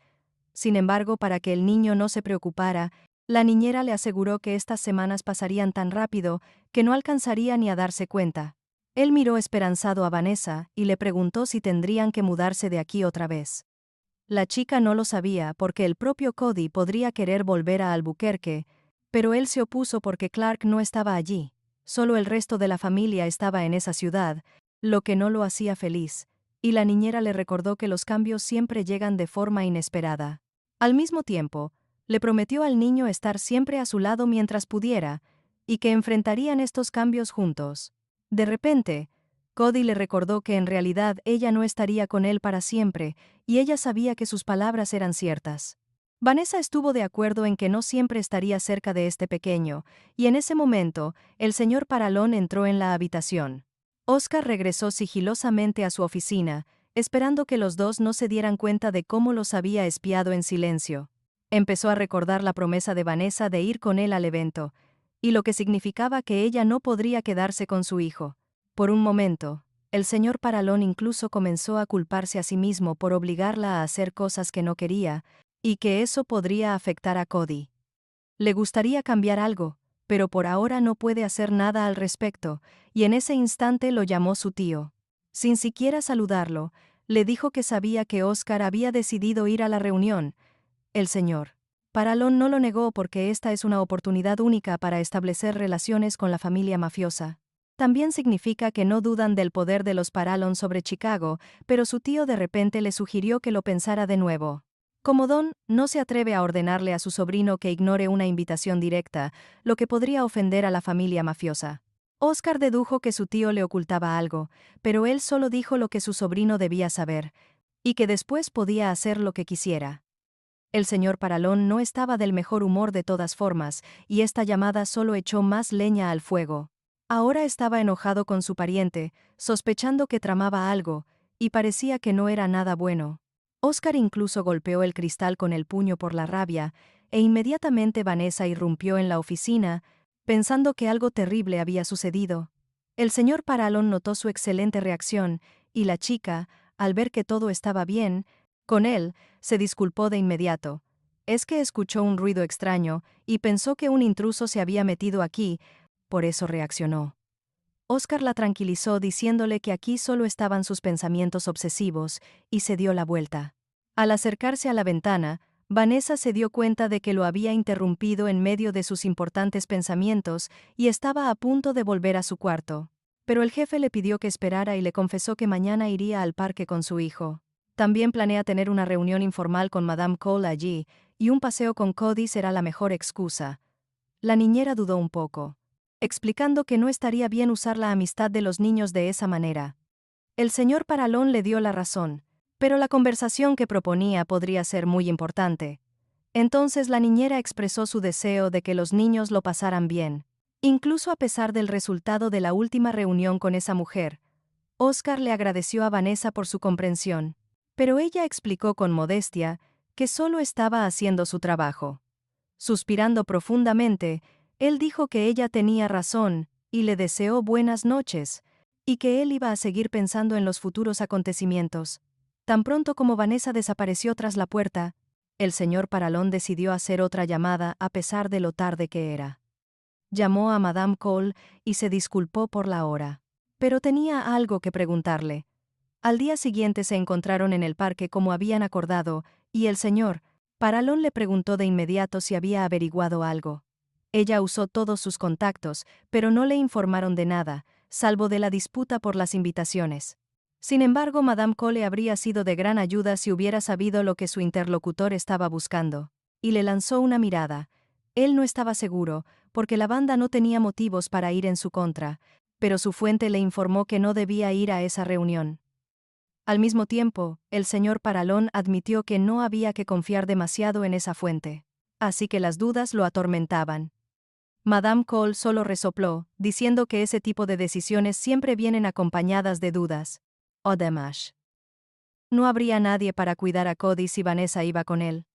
Sin embargo, para que el niño no se preocupara, la niñera le aseguró que estas semanas pasarían tan rápido que no alcanzaría ni a darse cuenta. Él miró esperanzado a Vanessa y le preguntó si tendrían que mudarse de aquí otra vez. La chica no lo sabía porque el propio Cody podría querer volver a Albuquerque, pero él se opuso porque Clark no estaba allí. Solo el resto de la familia estaba en esa ciudad, lo que no lo hacía feliz, y la niñera le recordó que los cambios siempre llegan de forma inesperada. Al mismo tiempo, le prometió al niño estar siempre a su lado mientras pudiera, y que enfrentarían estos cambios juntos. De repente, Cody le recordó que en realidad ella no estaría con él para siempre, y ella sabía que sus palabras eran ciertas. Vanessa estuvo de acuerdo en que no siempre estaría cerca de este pequeño, y en ese momento, el señor Paralón entró en la habitación. Oscar regresó sigilosamente a su oficina, esperando que los dos no se dieran cuenta de cómo los había espiado en silencio. Empezó a recordar la promesa de Vanessa de ir con él al evento, y lo que significaba que ella no podría quedarse con su hijo. Por un momento, el señor Paralón incluso comenzó a culparse a sí mismo por obligarla a hacer cosas que no quería, y que eso podría afectar a Cody. Le gustaría cambiar algo, pero por ahora no puede hacer nada al respecto, y en ese instante lo llamó su tío. Sin siquiera saludarlo, le dijo que sabía que Oscar había decidido ir a la reunión. El señor Paralon no lo negó porque esta es una oportunidad única para establecer relaciones con la familia mafiosa. También significa que no dudan del poder de los Paralon sobre Chicago, pero su tío de repente le sugirió que lo pensara de nuevo. Como Don, no se atreve a ordenarle a su sobrino que ignore una invitación directa, lo que podría ofender a la familia mafiosa. Oscar dedujo que su tío le ocultaba algo, pero él solo dijo lo que su sobrino debía saber, y que después podía hacer lo que quisiera. El señor Paralón no estaba del mejor humor de todas formas, y esta llamada solo echó más leña al fuego. Ahora estaba enojado con su pariente, sospechando que tramaba algo, y parecía que no era nada bueno. Oscar incluso golpeó el cristal con el puño por la rabia, e inmediatamente Vanessa irrumpió en la oficina, pensando que algo terrible había sucedido. El señor Paralón notó su excelente reacción, y la chica, al ver que todo estaba bien, con él, se disculpó de inmediato. Es que escuchó un ruido extraño, y pensó que un intruso se había metido aquí, por eso reaccionó. Oscar la tranquilizó diciéndole que aquí solo estaban sus pensamientos obsesivos, y se dio la vuelta. Al acercarse a la ventana, Vanessa se dio cuenta de que lo había interrumpido en medio de sus importantes pensamientos y estaba a punto de volver a su cuarto. Pero el jefe le pidió que esperara y le confesó que mañana iría al parque con su hijo. También planea tener una reunión informal con Madame Cole allí, y un paseo con Cody será la mejor excusa. La niñera dudó un poco, explicando que no estaría bien usar la amistad de los niños de esa manera. El señor Paralón le dio la razón, pero la conversación que proponía podría ser muy importante. Entonces la niñera expresó su deseo de que los niños lo pasaran bien, incluso a pesar del resultado de la última reunión con esa mujer. Oscar le agradeció a Vanessa por su comprensión, pero ella explicó con modestia que solo estaba haciendo su trabajo. Suspirando profundamente, él dijo que ella tenía razón, y le deseó buenas noches, y que él iba a seguir pensando en los futuros acontecimientos. Tan pronto como Vanessa desapareció tras la puerta, el señor Paralón decidió hacer otra llamada a pesar de lo tarde que era. Llamó a Madame Cole y se disculpó por la hora. Pero tenía algo que preguntarle. Al día siguiente se encontraron en el parque como habían acordado, y el señor Paralón le preguntó de inmediato si había averiguado algo. Ella usó todos sus contactos, pero no le informaron de nada, salvo de la disputa por las invitaciones. Sin embargo, Madame Cole habría sido de gran ayuda si hubiera sabido lo que su interlocutor estaba buscando. Y le lanzó una mirada. Él no estaba seguro, porque la banda no tenía motivos para ir en su contra, pero su fuente le informó que no debía ir a esa reunión. Al mismo tiempo, el señor Paralón admitió que no había que confiar demasiado en esa fuente. Así que las dudas lo atormentaban. Madame Cole solo resopló, diciendo que ese tipo de decisiones siempre vienen acompañadas de dudas. Además, no habría nadie para cuidar a Cody si Vanessa iba con él.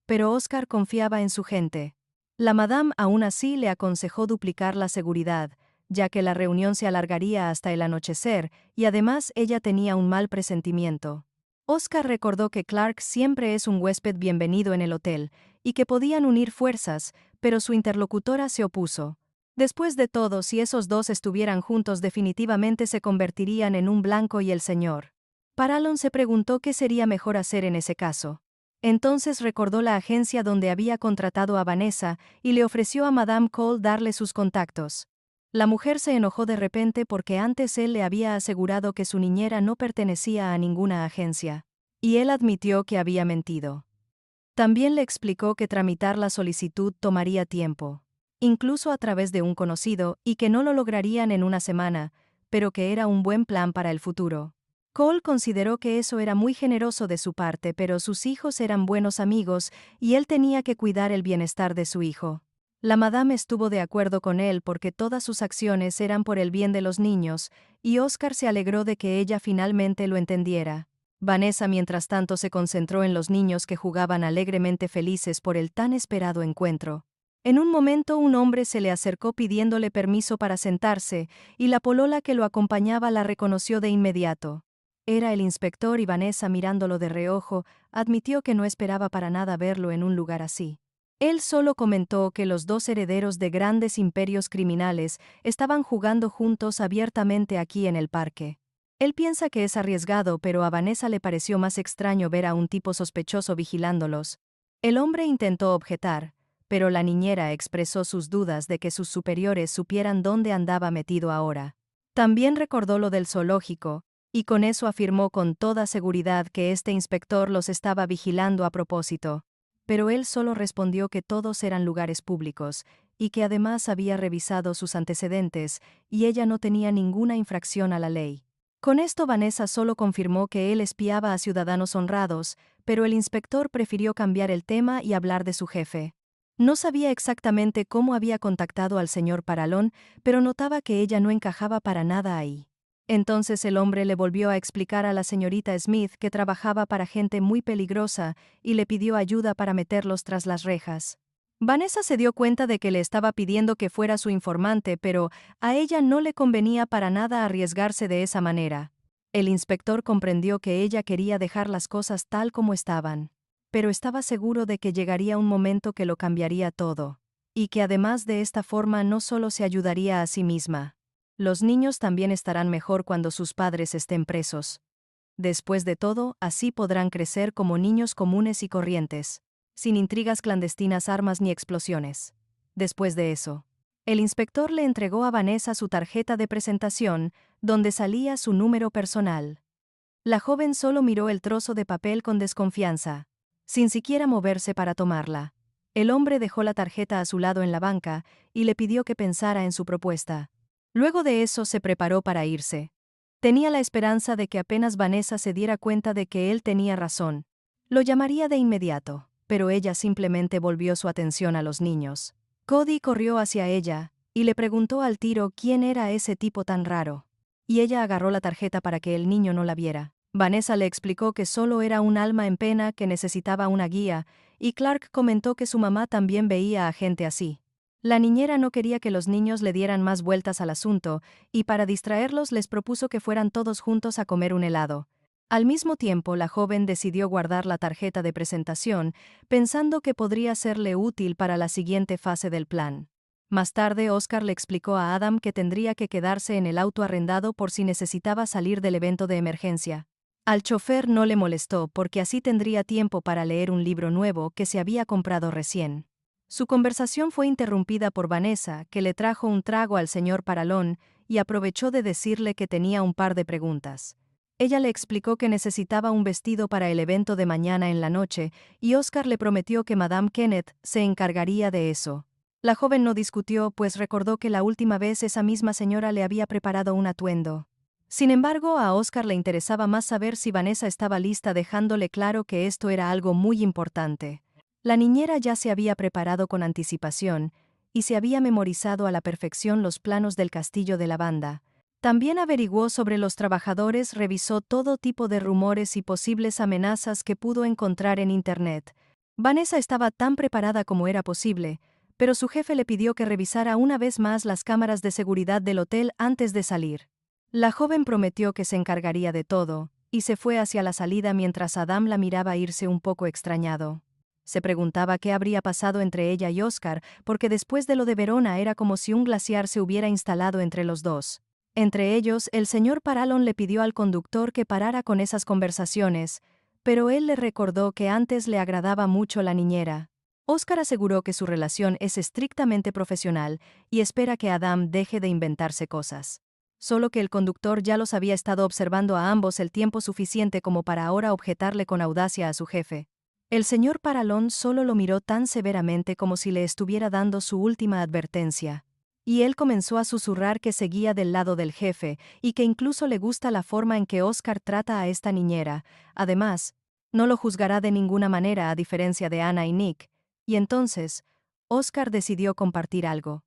Pero Oscar confiaba en su gente. La madame aún así le aconsejó duplicar la seguridad, ya que la reunión se alargaría hasta el anochecer, y además ella tenía un mal presentimiento. Oscar recordó que Clark siempre es un huésped bienvenido en el hotel, y que podían unir fuerzas, pero su interlocutora se opuso. Después de todo, si esos dos estuvieran juntos definitivamente se convertirían en un blanco y el señor Paralon se preguntó qué sería mejor hacer en ese caso. Entonces recordó la agencia donde había contratado a Vanessa y le ofreció a Madame Cole darle sus contactos. La mujer se enojó de repente porque antes él le había asegurado que su niñera no pertenecía a ninguna agencia. Y él admitió que había mentido. También le explicó que tramitar la solicitud tomaría tiempo, incluso a través de un conocido, y que no lo lograrían en una semana, pero que era un buen plan para el futuro. Cole consideró que eso era muy generoso de su parte, pero sus hijos eran buenos amigos y él tenía que cuidar el bienestar de su hijo. La madame estuvo de acuerdo con él porque todas sus acciones eran por el bien de los niños, y Oscar se alegró de que ella finalmente lo entendiera. Vanessa mientras tanto se concentró en los niños que jugaban alegremente felices por el tan esperado encuentro. En un momento un hombre se le acercó pidiéndole permiso para sentarse, y la polola que lo acompañaba la reconoció de inmediato. Era el inspector y Vanessa mirándolo de reojo, admitió que no esperaba para nada verlo en un lugar así. Él solo comentó que los dos herederos de grandes imperios criminales estaban jugando juntos abiertamente aquí en el parque. Él piensa que es arriesgado, pero a Vanessa le pareció más extraño ver a un tipo sospechoso vigilándolos. El hombre intentó objetar, pero la niñera expresó sus dudas de que sus superiores supieran dónde andaba metido ahora. También recordó lo del zoológico, y con eso afirmó con toda seguridad que este inspector los estaba vigilando a propósito. Pero él solo respondió que todos eran lugares públicos, y que además había revisado sus antecedentes, y ella no tenía ninguna infracción a la ley. Con esto Vanessa solo confirmó que él espiaba a ciudadanos honrados, pero el inspector prefirió cambiar el tema y hablar de su jefe. No sabía exactamente cómo había contactado al señor Paralón, pero notaba que ella no encajaba para nada ahí. Entonces el hombre le volvió a explicar a la señorita Smith que trabajaba para gente muy peligrosa y le pidió ayuda para meterlos tras las rejas. Vanessa se dio cuenta de que le estaba pidiendo que fuera su informante, pero a ella no le convenía para nada arriesgarse de esa manera. El inspector comprendió que ella quería dejar las cosas tal como estaban, pero estaba seguro de que llegaría un momento que lo cambiaría todo, y que además de esta forma no solo se ayudaría a sí misma. Los niños también estarán mejor cuando sus padres estén presos. Después de todo, así podrán crecer como niños comunes y corrientes, sin intrigas clandestinas, armas ni explosiones. Después de eso, el inspector le entregó a Vanessa su tarjeta de presentación, donde salía su número personal. La joven solo miró el trozo de papel con desconfianza, sin siquiera moverse para tomarla. El hombre dejó la tarjeta a su lado en la banca y le pidió que pensara en su propuesta. Luego de eso se preparó para irse. Tenía la esperanza de que apenas Vanessa se diera cuenta de que él tenía razón, lo llamaría de inmediato, pero ella simplemente volvió su atención a los niños. Cody corrió hacia ella y le preguntó al tiro quién era ese tipo tan raro. Y ella agarró la tarjeta para que el niño no la viera. Vanessa le explicó que solo era un alma en pena que necesitaba una guía, y Clark comentó que su mamá también veía a gente así. La niñera no quería que los niños le dieran más vueltas al asunto, y para distraerlos les propuso que fueran todos juntos a comer un helado. Al mismo tiempo, la joven decidió guardar la tarjeta de presentación, pensando que podría serle útil para la siguiente fase del plan. Más tarde, Oscar le explicó a Adam que tendría que quedarse en el auto arrendado por si necesitaba salir del evento de emergencia. Al chofer no le molestó porque así tendría tiempo para leer un libro nuevo que se había comprado recién. Su conversación fue interrumpida por Vanessa, que le trajo un trago al señor Paralón y aprovechó de decirle que tenía un par de preguntas. Ella le explicó que necesitaba un vestido para el evento de mañana en la noche, y Oscar le prometió que Madame Kenneth se encargaría de eso. La joven no discutió, pues recordó que la última vez esa misma señora le había preparado un atuendo. Sin embargo, a Oscar le interesaba más saber si Vanessa estaba lista, dejándole claro que esto era algo muy importante. La niñera ya se había preparado con anticipación, y se había memorizado a la perfección los planos del castillo de la banda. También averiguó sobre los trabajadores, revisó todo tipo de rumores y posibles amenazas que pudo encontrar en Internet. Vanessa estaba tan preparada como era posible, pero su jefe le pidió que revisara una vez más las cámaras de seguridad del hotel antes de salir. La joven prometió que se encargaría de todo, y se fue hacia la salida mientras Adam la miraba irse un poco extrañado. Se preguntaba qué habría pasado entre ella y Oscar, porque después de lo de Verona era como si un glaciar se hubiera instalado entre los dos. Entre ellos, el señor Paralon le pidió al conductor que parara con esas conversaciones, pero él le recordó que antes le agradaba mucho la niñera. Oscar aseguró que su relación es estrictamente profesional y espera que Adam deje de inventarse cosas. Solo que el conductor ya los había estado observando a ambos el tiempo suficiente como para ahora objetarle con audacia a su jefe. El señor Paralón solo lo miró tan severamente como si le estuviera dando su última advertencia. Y él comenzó a susurrar que seguía del lado del jefe, y que incluso le gusta la forma en que Oscar trata a esta niñera. Además, no lo juzgará de ninguna manera a diferencia de Ana y Nick. Y entonces, Oscar decidió compartir algo.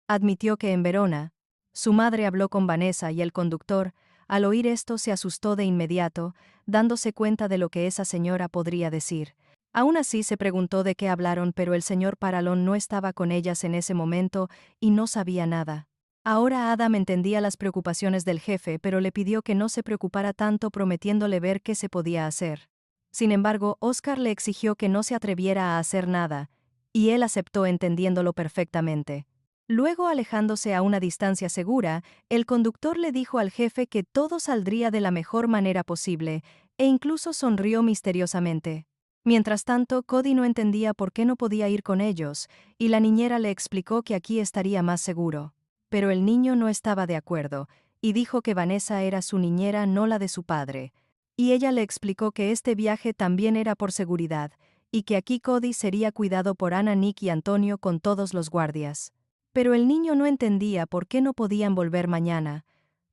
Admitió que en Verona, su madre habló con Vanessa y el conductor, al oír esto, se asustó de inmediato, dándose cuenta de lo que esa señora podría decir. Aún así se preguntó de qué hablaron, pero el señor Paralón no estaba con ellas en ese momento y no sabía nada. Ahora Adam entendía las preocupaciones del jefe, pero le pidió que no se preocupara tanto, prometiéndole ver qué se podía hacer. Sin embargo, Oscar le exigió que no se atreviera a hacer nada, y él aceptó entendiéndolo perfectamente. Luego, alejándose a una distancia segura, el conductor le dijo al jefe que todo saldría de la mejor manera posible, e incluso sonrió misteriosamente. Mientras tanto, Cody no entendía por qué no podía ir con ellos, y la niñera le explicó que aquí estaría más seguro. Pero el niño no estaba de acuerdo, y dijo que Vanessa era su niñera, no la de su padre. Y ella le explicó que este viaje también era por seguridad, y que aquí Cody sería cuidado por Ana, Nick y Antonio con todos los guardias. Pero el niño no entendía por qué no podían volver mañana.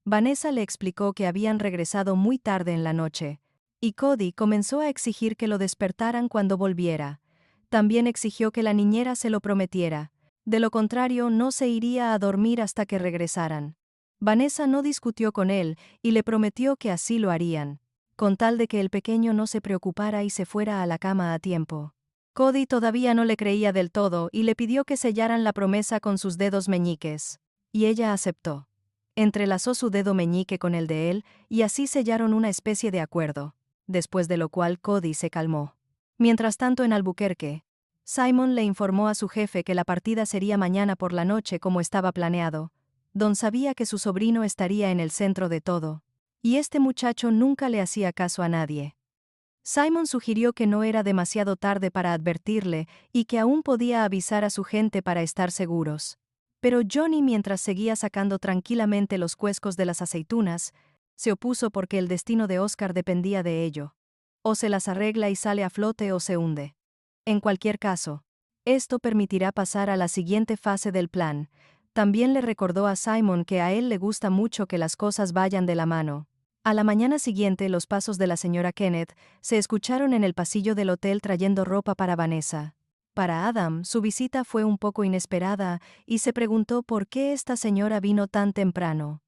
Vanessa le explicó que habían regresado muy tarde en la noche, y Cody comenzó a exigir que lo despertaran cuando volviera. También exigió que la niñera se lo prometiera. De lo contrario, no se iría a dormir hasta que regresaran. Vanessa no discutió con él y le prometió que así lo harían, con tal de que el pequeño no se preocupara y se fuera a la cama a tiempo. Cody todavía no le creía del todo y le pidió que sellaran la promesa con sus dedos meñiques. Y ella aceptó. Entrelazó su dedo meñique con el de él y así sellaron una especie de acuerdo, después de lo cual Cody se calmó. Mientras tanto en Albuquerque, Simon le informó a su jefe que la partida sería mañana por la noche como estaba planeado. Don sabía que su sobrino estaría en el centro de todo, y este muchacho nunca le hacía caso a nadie. Simon sugirió que no era demasiado tarde para advertirle y que aún podía avisar a su gente para estar seguros. Pero Johnny, mientras seguía sacando tranquilamente los cuescos de las aceitunas, se opuso porque el destino de Oscar dependía de ello. O se las arregla y sale a flote o se hunde. En cualquier caso, esto permitirá pasar a la siguiente fase del plan. También le recordó a Simon que a él le gusta mucho que las cosas vayan de la mano. A la mañana siguiente, los pasos de la señora Kenneth se escucharon en el pasillo del hotel trayendo ropa para Vanessa. Para Adam, su visita fue un poco inesperada y se preguntó por qué esta señora vino tan temprano.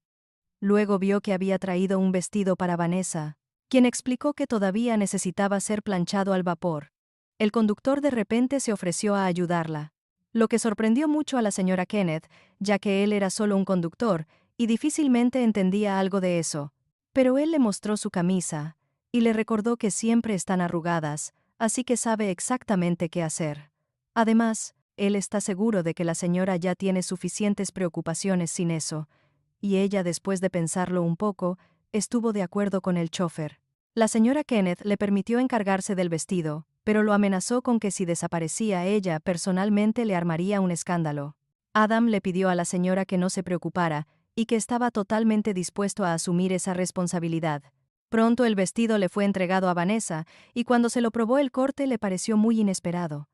Luego vio que había traído un vestido para Vanessa, quien explicó que todavía necesitaba ser planchado al vapor. El conductor de repente se ofreció a ayudarla, lo que sorprendió mucho a la señora Kenneth, ya que él era solo un conductor y difícilmente entendía algo de eso. Pero él le mostró su camisa, y le recordó que siempre están arrugadas, así que sabe exactamente qué hacer. Además, él está seguro de que la señora ya tiene suficientes preocupaciones sin eso, y ella, después de pensarlo un poco, estuvo de acuerdo con el chofer. La señora Kenneth le permitió encargarse del vestido, pero lo amenazó con que si desaparecía ella personalmente le armaría un escándalo. Adam le pidió a la señora que no se preocupara, y que estaba totalmente dispuesto a asumir esa responsabilidad. Pronto el vestido le fue entregado a Vanessa, y cuando se lo probó el corte le pareció muy inesperado.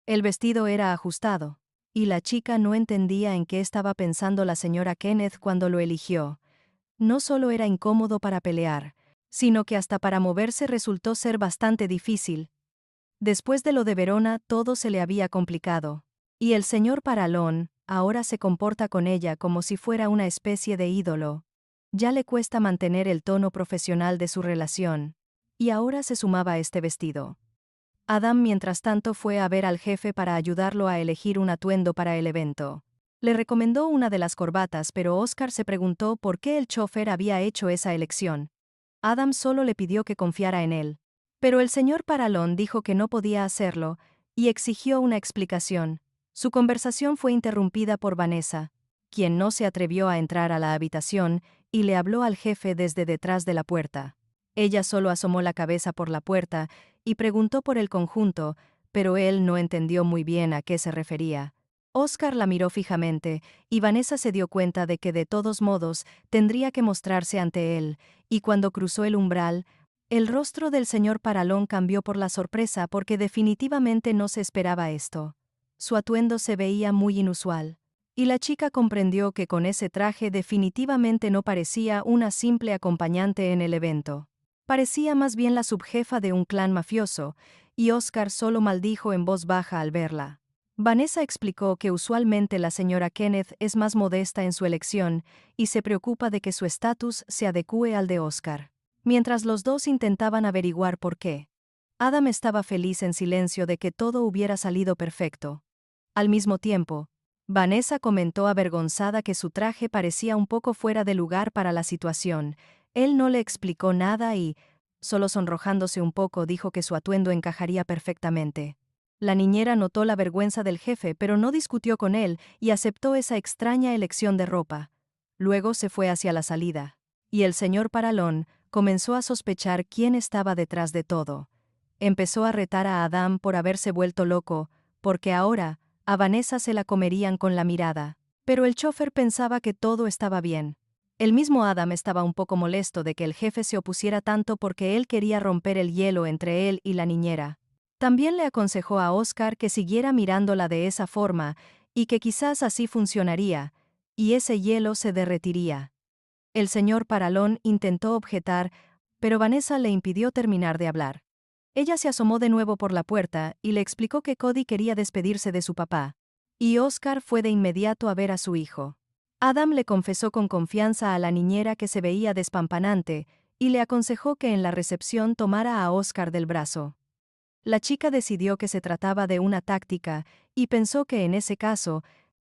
El vestido era ajustado, y la chica no entendía en qué estaba pensando la señora Kenneth cuando lo eligió. No solo era incómodo para pelear, sino que hasta para moverse resultó ser bastante difícil. Después de lo de Verona todo se le había complicado. Y el señor Paralón ahora se comporta con ella como si fuera una especie de ídolo. Ya le cuesta mantener el tono profesional de su relación. Y ahora se sumaba este vestido. Adam, mientras tanto, fue a ver al jefe para ayudarlo a elegir un atuendo para el evento. Le recomendó una de las corbatas, pero Oscar se preguntó por qué el chofer había hecho esa elección. Adam solo le pidió que confiara en él. Pero el señor Paralón dijo que no podía hacerlo, y exigió una explicación. Su conversación fue interrumpida por Vanessa, quien no se atrevió a entrar a la habitación y le habló al jefe desde detrás de la puerta. Ella solo asomó la cabeza por la puerta y preguntó por el conjunto, pero él no entendió muy bien a qué se refería. Oscar la miró fijamente, y Vanessa se dio cuenta de que de todos modos tendría que mostrarse ante él, y cuando cruzó el umbral, el rostro del señor Paralón cambió por la sorpresa porque definitivamente no se esperaba esto. Su atuendo se veía muy inusual, y la chica comprendió que con ese traje definitivamente no parecía una simple acompañante en el evento. Parecía más bien la subjefa de un clan mafioso, y Oscar solo maldijo en voz baja al verla. Vanessa explicó que usualmente la señora Kenneth es más modesta en su elección y se preocupa de que su estatus se adecúe al de Oscar. Mientras los dos intentaban averiguar por qué, Adam estaba feliz en silencio de que todo hubiera salido perfecto. Al mismo tiempo, Vanessa comentó avergonzada que su traje parecía un poco fuera de lugar para la situación. Él no le explicó nada y, solo sonrojándose un poco, dijo que su atuendo encajaría perfectamente. La niñera notó la vergüenza del jefe, pero no discutió con él y aceptó esa extraña elección de ropa. Luego se fue hacia la salida, y el señor Paralón comenzó a sospechar quién estaba detrás de todo. Empezó a retar a Adam por haberse vuelto loco, porque ahora, a Vanessa se la comerían con la mirada. Pero el chofer pensaba que todo estaba bien. El mismo Adam estaba un poco molesto de que el jefe se opusiera tanto porque él quería romper el hielo entre él y la niñera. También le aconsejó a Oscar que siguiera mirándola de esa forma, y que quizás así funcionaría, y ese hielo se derretiría. El señor Paralón intentó objetar, pero Vanessa le impidió terminar de hablar. Ella se asomó de nuevo por la puerta y le explicó que Cody quería despedirse de su papá. Y Oscar fue de inmediato a ver a su hijo. Adam le confesó con confianza a la niñera que se veía despampanante, y le aconsejó que en la recepción tomara a Oscar del brazo. La chica decidió que se trataba de una táctica, y pensó que en ese caso,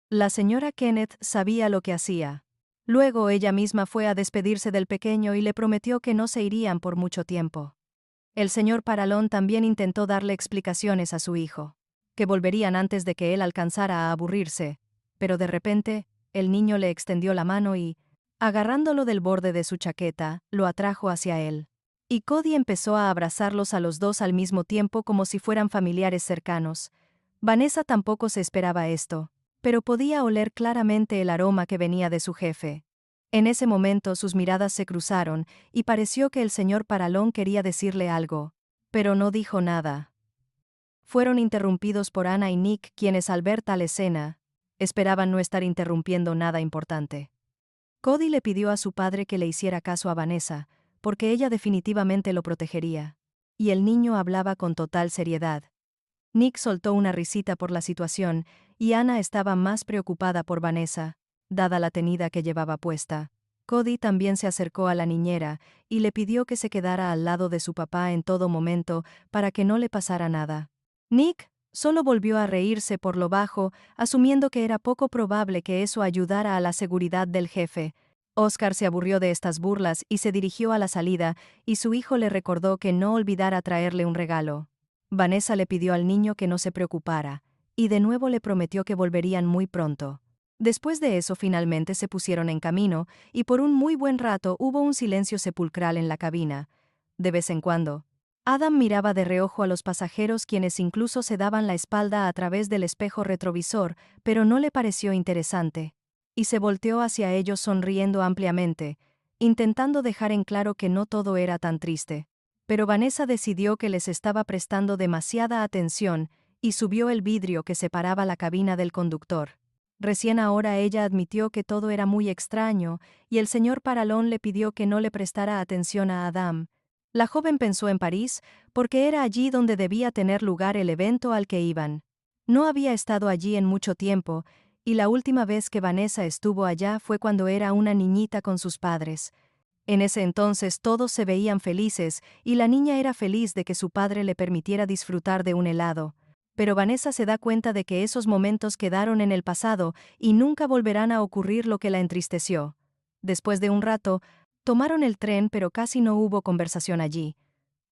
la señora Kenneth sabía lo que hacía. Luego ella misma fue a despedirse del pequeño y le prometió que no se irían por mucho tiempo. El señor Paralón también intentó darle explicaciones a su hijo, que volverían antes de que él alcanzara a aburrirse, pero de repente, el niño le extendió la mano y, agarrándolo del borde de su chaqueta, lo atrajo hacia él. Y Cody empezó a abrazarlos a los dos al mismo tiempo como si fueran familiares cercanos. Vanessa tampoco se esperaba esto, pero podía oler claramente el aroma que venía de su jefe. En ese momento sus miradas se cruzaron, y pareció que el señor Paralón quería decirle algo, pero no dijo nada. Fueron interrumpidos por Ana y Nick, quienes al ver tal escena, esperaban no estar interrumpiendo nada importante. Cody le pidió a su padre que le hiciera caso a Vanessa, porque ella definitivamente lo protegería. Y el niño hablaba con total seriedad. Nick soltó una risita por la situación, y Ana estaba más preocupada por Vanessa, dada la tenida que llevaba puesta. Cody también se acercó a la niñera, y le pidió que se quedara al lado de su papá en todo momento, para que no le pasara nada. Nick solo volvió a reírse por lo bajo, asumiendo que era poco probable que eso ayudara a la seguridad del jefe. Oscar se aburrió de estas burlas y se dirigió a la salida, y su hijo le recordó que no olvidara traerle un regalo. Vanessa le pidió al niño que no se preocupara, y de nuevo le prometió que volverían muy pronto. Después de eso finalmente se pusieron en camino, y por un muy buen rato hubo un silencio sepulcral en la cabina. De vez en cuando, Adam miraba de reojo a los pasajeros, quienes incluso se daban la espalda a través del espejo retrovisor, pero no le pareció interesante. Y se volteó hacia ellos sonriendo ampliamente, intentando dejar en claro que no todo era tan triste. Pero Vanessa decidió que les estaba prestando demasiada atención, y subió el vidrio que separaba la cabina del conductor. Recién ahora ella admitió que todo era muy extraño, y el señor Paralón le pidió que no le prestara atención a Adam. La joven pensó en París, porque era allí donde debía tener lugar el evento al que iban. No había estado allí en mucho tiempo, y la última vez que Vanessa estuvo allá fue cuando era una niñita con sus padres. En ese entonces todos se veían felices, y la niña era feliz de que su padre le permitiera disfrutar de un helado. Pero Vanessa se da cuenta de que esos momentos quedaron en el pasado y nunca volverán a ocurrir, lo que la entristeció. Después de un rato, tomaron el tren, pero casi no hubo conversación allí.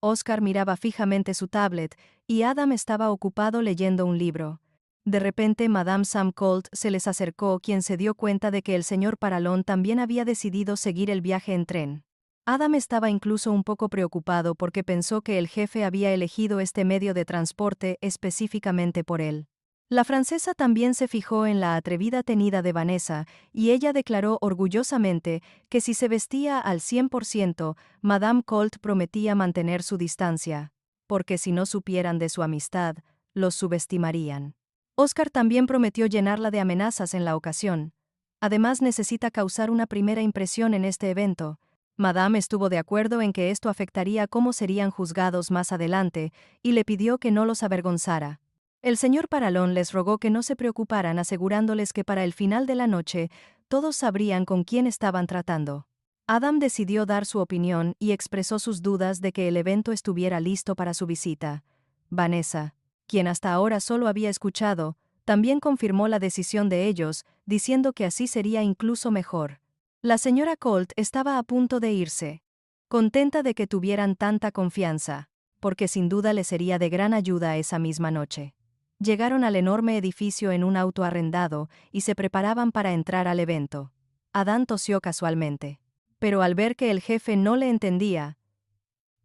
Oscar miraba fijamente su tablet, y Adam estaba ocupado leyendo un libro. De repente Madame Sam Colt se les acercó, quien se dio cuenta de que el señor Paralón también había decidido seguir el viaje en tren. Adam estaba incluso un poco preocupado porque pensó que el jefe había elegido este medio de transporte específicamente por él. La francesa también se fijó en la atrevida tenida de Vanessa, y ella declaró orgullosamente que si se vestía al 100%, Madame Colt prometía mantener su distancia, porque si no supieran de su amistad, los subestimarían. Oscar también prometió llenarla de amenazas en la ocasión. Además, necesita causar una primera impresión en este evento. Madame estuvo de acuerdo en que esto afectaría cómo serían juzgados más adelante, y le pidió que no los avergonzara. El señor Paralón les rogó que no se preocuparan, asegurándoles que para el final de la noche todos sabrían con quién estaban tratando. Adam decidió dar su opinión y expresó sus dudas de que el evento estuviera listo para su visita. Vanessa, quien hasta ahora solo había escuchado, también confirmó la decisión de ellos, diciendo que así sería incluso mejor. La señora Colt estaba a punto de irse, contenta de que tuvieran tanta confianza, porque sin duda le sería de gran ayuda esa misma noche. Llegaron al enorme edificio en un auto arrendado y se preparaban para entrar al evento. Adán tosió casualmente. Pero al ver que el jefe no le entendía,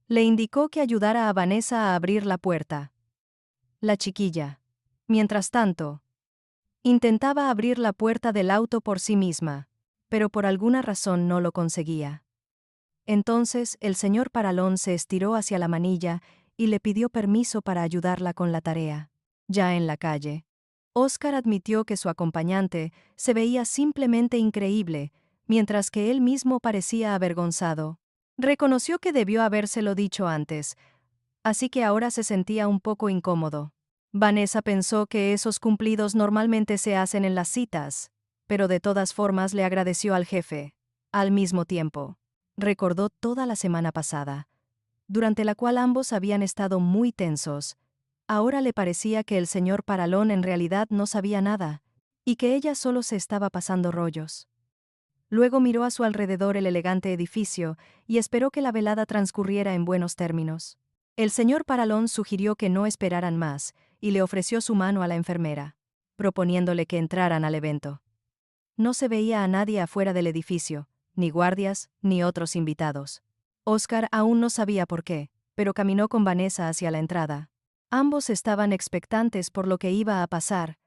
Le indicó que ayudara a Vanessa a abrir la puerta. La chiquilla, mientras tanto, intentaba abrir la puerta del auto por sí misma, pero por alguna razón no lo conseguía. Entonces el señor Paralón se estiró hacia la manilla y le pidió permiso para ayudarla con la tarea. Ya en la calle, Oscar admitió que su acompañante se veía simplemente increíble, mientras que él mismo parecía avergonzado. Reconoció que debió habérselo dicho antes, así que ahora se sentía un poco incómodo. Vanessa pensó que esos cumplidos normalmente se hacen en las citas, pero de todas formas le agradeció al jefe. Al mismo tiempo, recordó toda la semana pasada, durante la cual ambos habían estado muy tensos. Ahora le parecía que el señor Paralón en realidad no sabía nada, y que ella solo se estaba pasando rollos. Luego miró a su alrededor el elegante edificio y esperó que la velada transcurriera en buenos términos. El señor Paralón sugirió que no esperaran más, y le ofreció su mano a la enfermera, proponiéndole que entraran al evento. No se veía a nadie afuera del edificio, ni guardias, ni otros invitados. Oscar aún no sabía por qué, pero caminó con Vanessa hacia la entrada. Ambos estaban expectantes por lo que iba a pasar,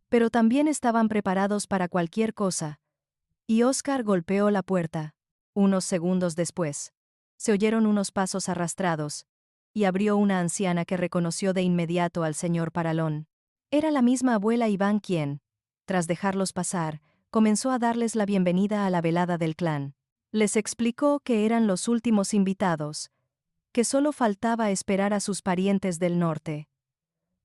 pero también estaban preparados para cualquier cosa. Y Oscar golpeó la puerta. Unos segundos después, se oyeron unos pasos arrastrados, y abrió una anciana que reconoció de inmediato al señor Paralón. Era la misma abuela Iván quien, tras dejarlos pasar, comenzó a darles la bienvenida a la velada del clan. Les explicó que eran los últimos invitados, que solo faltaba esperar a sus parientes del norte.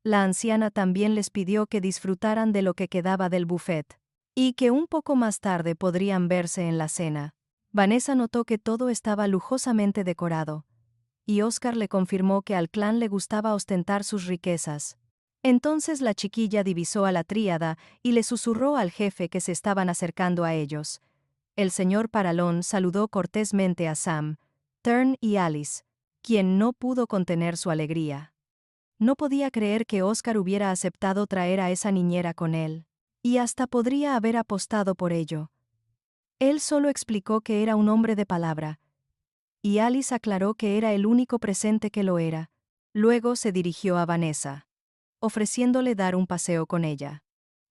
La anciana también les pidió que disfrutaran de lo que quedaba del buffet, y que un poco más tarde podrían verse en la cena. Vanessa notó que todo estaba lujosamente decorado, y Oscar le confirmó que al clan le gustaba ostentar sus riquezas. Entonces la chiquilla divisó a la tríada y le susurró al jefe que se estaban acercando a ellos. El señor Paralón saludó cortésmente a Sam, Tern y Alice, quien no pudo contener su alegría. No podía creer que Oscar hubiera aceptado traer a esa niñera con él. Y hasta podría haber apostado por ello. Él solo explicó que era un hombre de palabra, y Alice aclaró que era el único presente que lo era. Luego se dirigió a Vanessa, ofreciéndole dar un paseo con ella.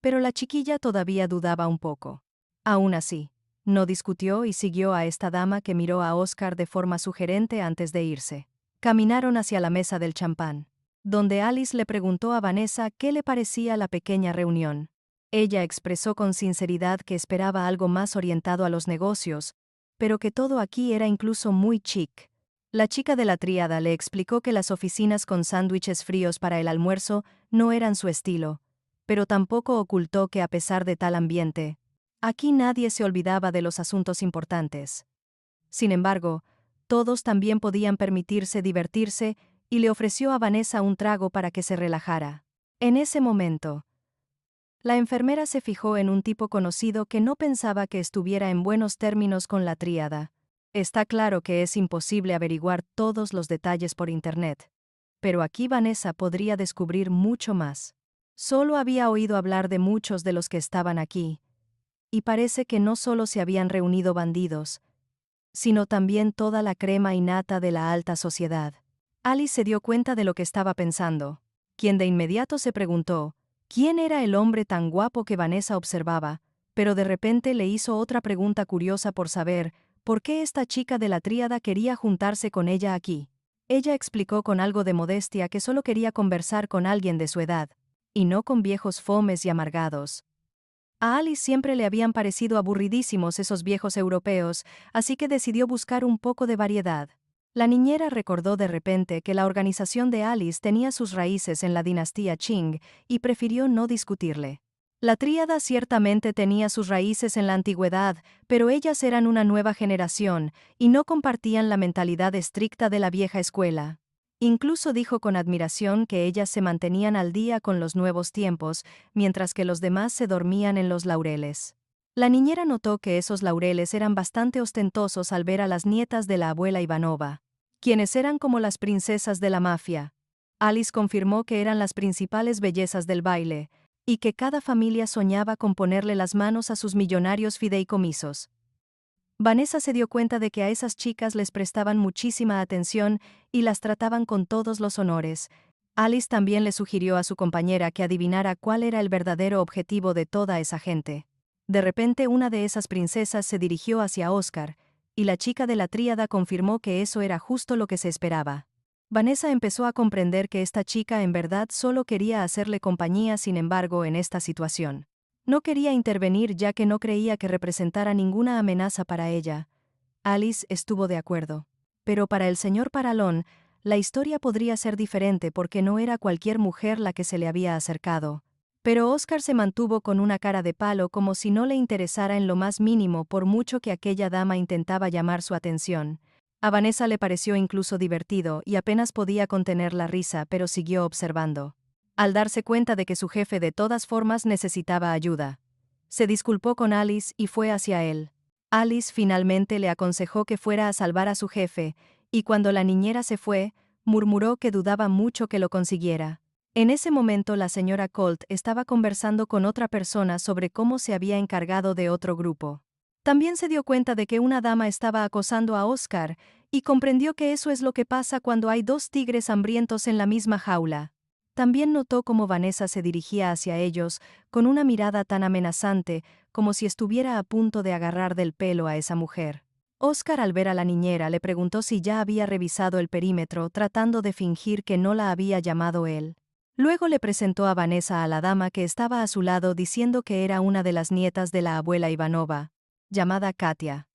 Pero la chiquilla todavía dudaba un poco. Aún así, no discutió y siguió a esta dama que miró a Oscar de forma sugerente antes de irse. Caminaron hacia la mesa del champán, donde Alice le preguntó a Vanessa qué le parecía la pequeña reunión. Ella expresó con sinceridad que esperaba algo más orientado a los negocios, pero que todo aquí era incluso muy chic. La chica de la tríada le explicó que las oficinas con sándwiches fríos para el almuerzo no eran su estilo, pero tampoco ocultó que a pesar de tal ambiente, aquí nadie se olvidaba de los asuntos importantes. Sin embargo, todos también podían permitirse divertirse y le ofreció a Vanessa un trago para que se relajara. En ese momento, la enfermera se fijó en un tipo conocido que no pensaba que estuviera en buenos términos con la tríada. Está claro que es imposible averiguar todos los detalles por internet, pero aquí Vanessa podría descubrir mucho más. Solo había oído hablar de muchos de los que estaban aquí, y parece que no solo se habían reunido bandidos, sino también toda la crema y nata de la alta sociedad. Alice se dio cuenta de lo que estaba pensando, quien de inmediato se preguntó quién era el hombre tan guapo que Vanessa observaba, pero de repente le hizo otra pregunta curiosa por saber por qué esta chica de la tríada quería juntarse con ella aquí. Ella explicó con algo de modestia que solo quería conversar con alguien de su edad, y no con viejos fomes y amargados. A Alice siempre le habían parecido aburridísimos esos viejos europeos, así que decidió buscar un poco de variedad. La niñera recordó de repente que la organización de Alice tenía sus raíces en la dinastía Qing y prefirió no discutirle. La tríada ciertamente tenía sus raíces en la antigüedad, pero ellas eran una nueva generación y no compartían la mentalidad estricta de la vieja escuela. Incluso dijo con admiración que ellas se mantenían al día con los nuevos tiempos, mientras que los demás se dormían en los laureles. La niñera notó que esos laureles eran bastante ostentosos al ver a las nietas de la abuela Ivanova, quienes eran como las princesas de la mafia. Alice confirmó que eran las principales bellezas del baile, y que cada familia soñaba con ponerle las manos a sus millonarios fideicomisos. Vanessa se dio cuenta de que a esas chicas les prestaban muchísima atención y las trataban con todos los honores. Alice también le sugirió a su compañera que adivinara cuál era el verdadero objetivo de toda esa gente. De repente una de esas princesas se dirigió hacia Oscar, y la chica de la tríada confirmó que eso era justo lo que se esperaba. Vanessa empezó a comprender que esta chica en verdad solo quería hacerle compañía, sin embargo, en esta situación. No quería intervenir ya que no creía que representara ninguna amenaza para ella. Alice estuvo de acuerdo. Pero para el señor Paralón, la historia podría ser diferente porque no era cualquier mujer la que se le había acercado. Pero Oscar se mantuvo con una cara de palo como si no le interesara en lo más mínimo por mucho que aquella dama intentaba llamar su atención. A Vanessa le pareció incluso divertido y apenas podía contener la risa, pero siguió observando. Al darse cuenta de que su jefe de todas formas necesitaba ayuda, se disculpó con Alice y fue hacia él. Alice finalmente le aconsejó que fuera a salvar a su jefe, y cuando la niñera se fue, murmuró que dudaba mucho que lo consiguiera. En ese momento la señora Colt estaba conversando con otra persona sobre cómo se había encargado de otro grupo. También se dio cuenta de que una dama estaba acosando a Oscar, y comprendió que eso es lo que pasa cuando hay dos tigres hambrientos en la misma jaula. También notó cómo Vanessa se dirigía hacia ellos, con una mirada tan amenazante, como si estuviera a punto de agarrar del pelo a esa mujer. Oscar, al ver a la niñera, le preguntó si ya había revisado el perímetro, tratando de fingir que no la había llamado él. Luego le presentó a Vanessa a la dama que estaba a su lado, diciendo que era una de las nietas de la abuela Ivanova, llamada Katia.